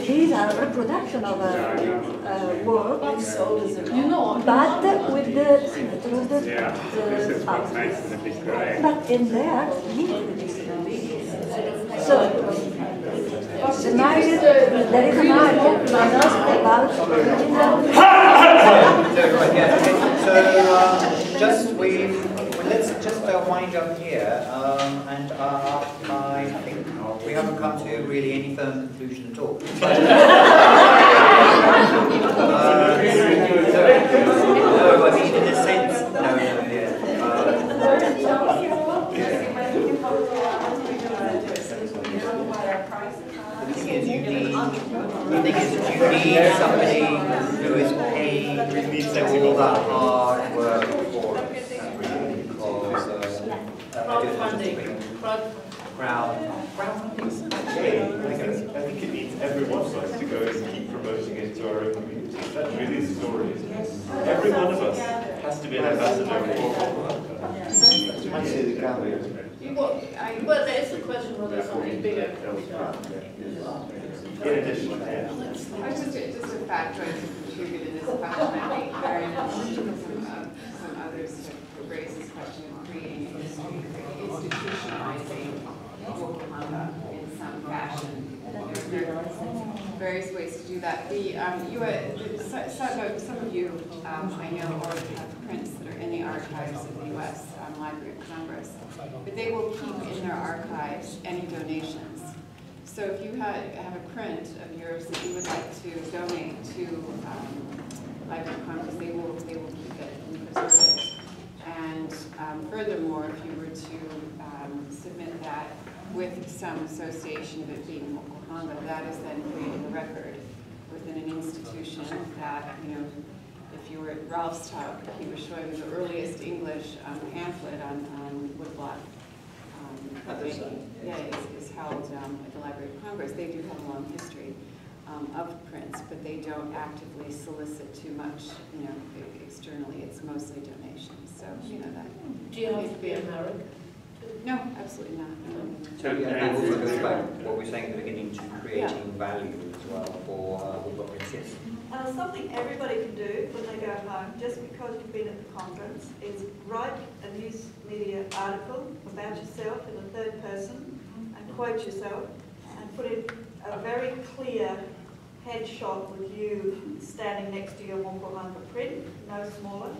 These are reproduction of a work, but with the signature of the this is what makes it a bit great. But in there, limited edition. So, the market, there is a market about original. So let's just wind up here, and I think we haven't come to really any firm conclusion at all. No, I mean in a sense, The thing is, you need somebody who is paid all that hard work for it. Crowdfunding. I think it needs every one of us to go and keep promoting it to our own community. That's really the story. Every one of us has to be an ambassador for Well, there is a question whether something bigger. in addition. I was just a factoid to contribute in this question. I think very much some others have raised this question of creating institutionalizing moku-hanga in some fashion. There are various ways to do that. Some of you, I know, already have prints that are in the archives of the U.S. Library of Congress, but they will keep in their archives any donations. So if you have a print of yours that you would like to donate to Library of Congress, they will keep it and preserve it. And furthermore, if you were to submit that with some association of it being moku-hanga, that is then creating a record within an institution that, you know, if you were at Ralph's talk, he was showing the earliest English pamphlet on woodblock. Is held at the Library of Congress. They do have a long history of prints, but they don't actively solicit too much, you know, externally. It's mostly donations. So, you know, that. Do you have to be American? No, absolutely not. So that also goes back to what we were saying at the beginning, to creating value as well for woodblock prints. Something everybody can do when they go home, just because you've been at the conference, is write a news media article about yourself in the third person and quote yourself and put in a very clear headshot with you standing next to your moku-hanga print, no smaller,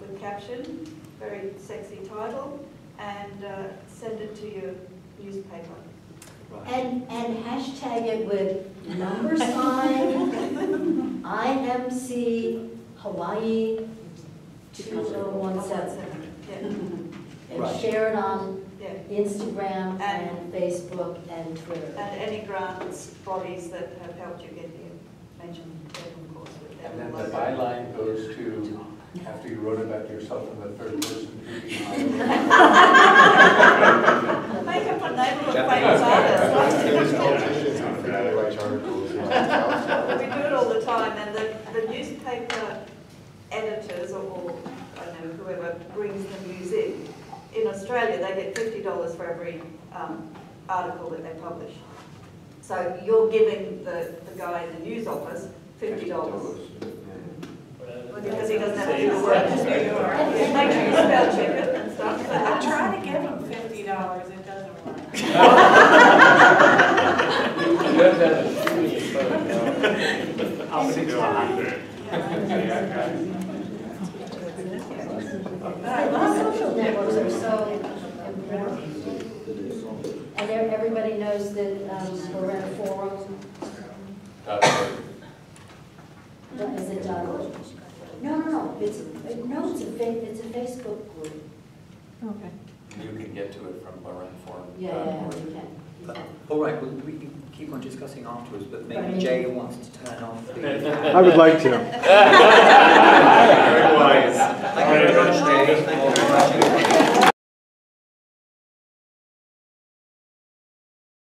with caption, very sexy title, and send it to your newspaper. Right. And hashtag it with number sign, IMC Hawaii 2017. Yeah. And Right. share it on Yeah. Instagram and Facebook and Twitter. And any grants bodies that have helped you get here, mention them, of course. With them. And then the byline goes to, after you wrote about yourself in the third person. Make up a neighborhood famous artist. We do it all the time, and the newspaper editors or I don't know, whoever brings the news in Australia, they get $50 for every article that they publish. So you're giving the guy in the news office $50. Because he doesn't have to do work. Make sure you spell check it and stuff. I try to give him $50, it doesn't work. I'll see you 100. Social networks are so important. And everybody knows that we're in a forum. Is it .org? No. It's a Facebook group. Okay. You can get to it from Loren Forum. Yeah, we can. All right, well, we can keep on discussing afterwards, but maybe Jay wants to turn off the... I would like to. Very wise. very much, Dave. Thank you very much.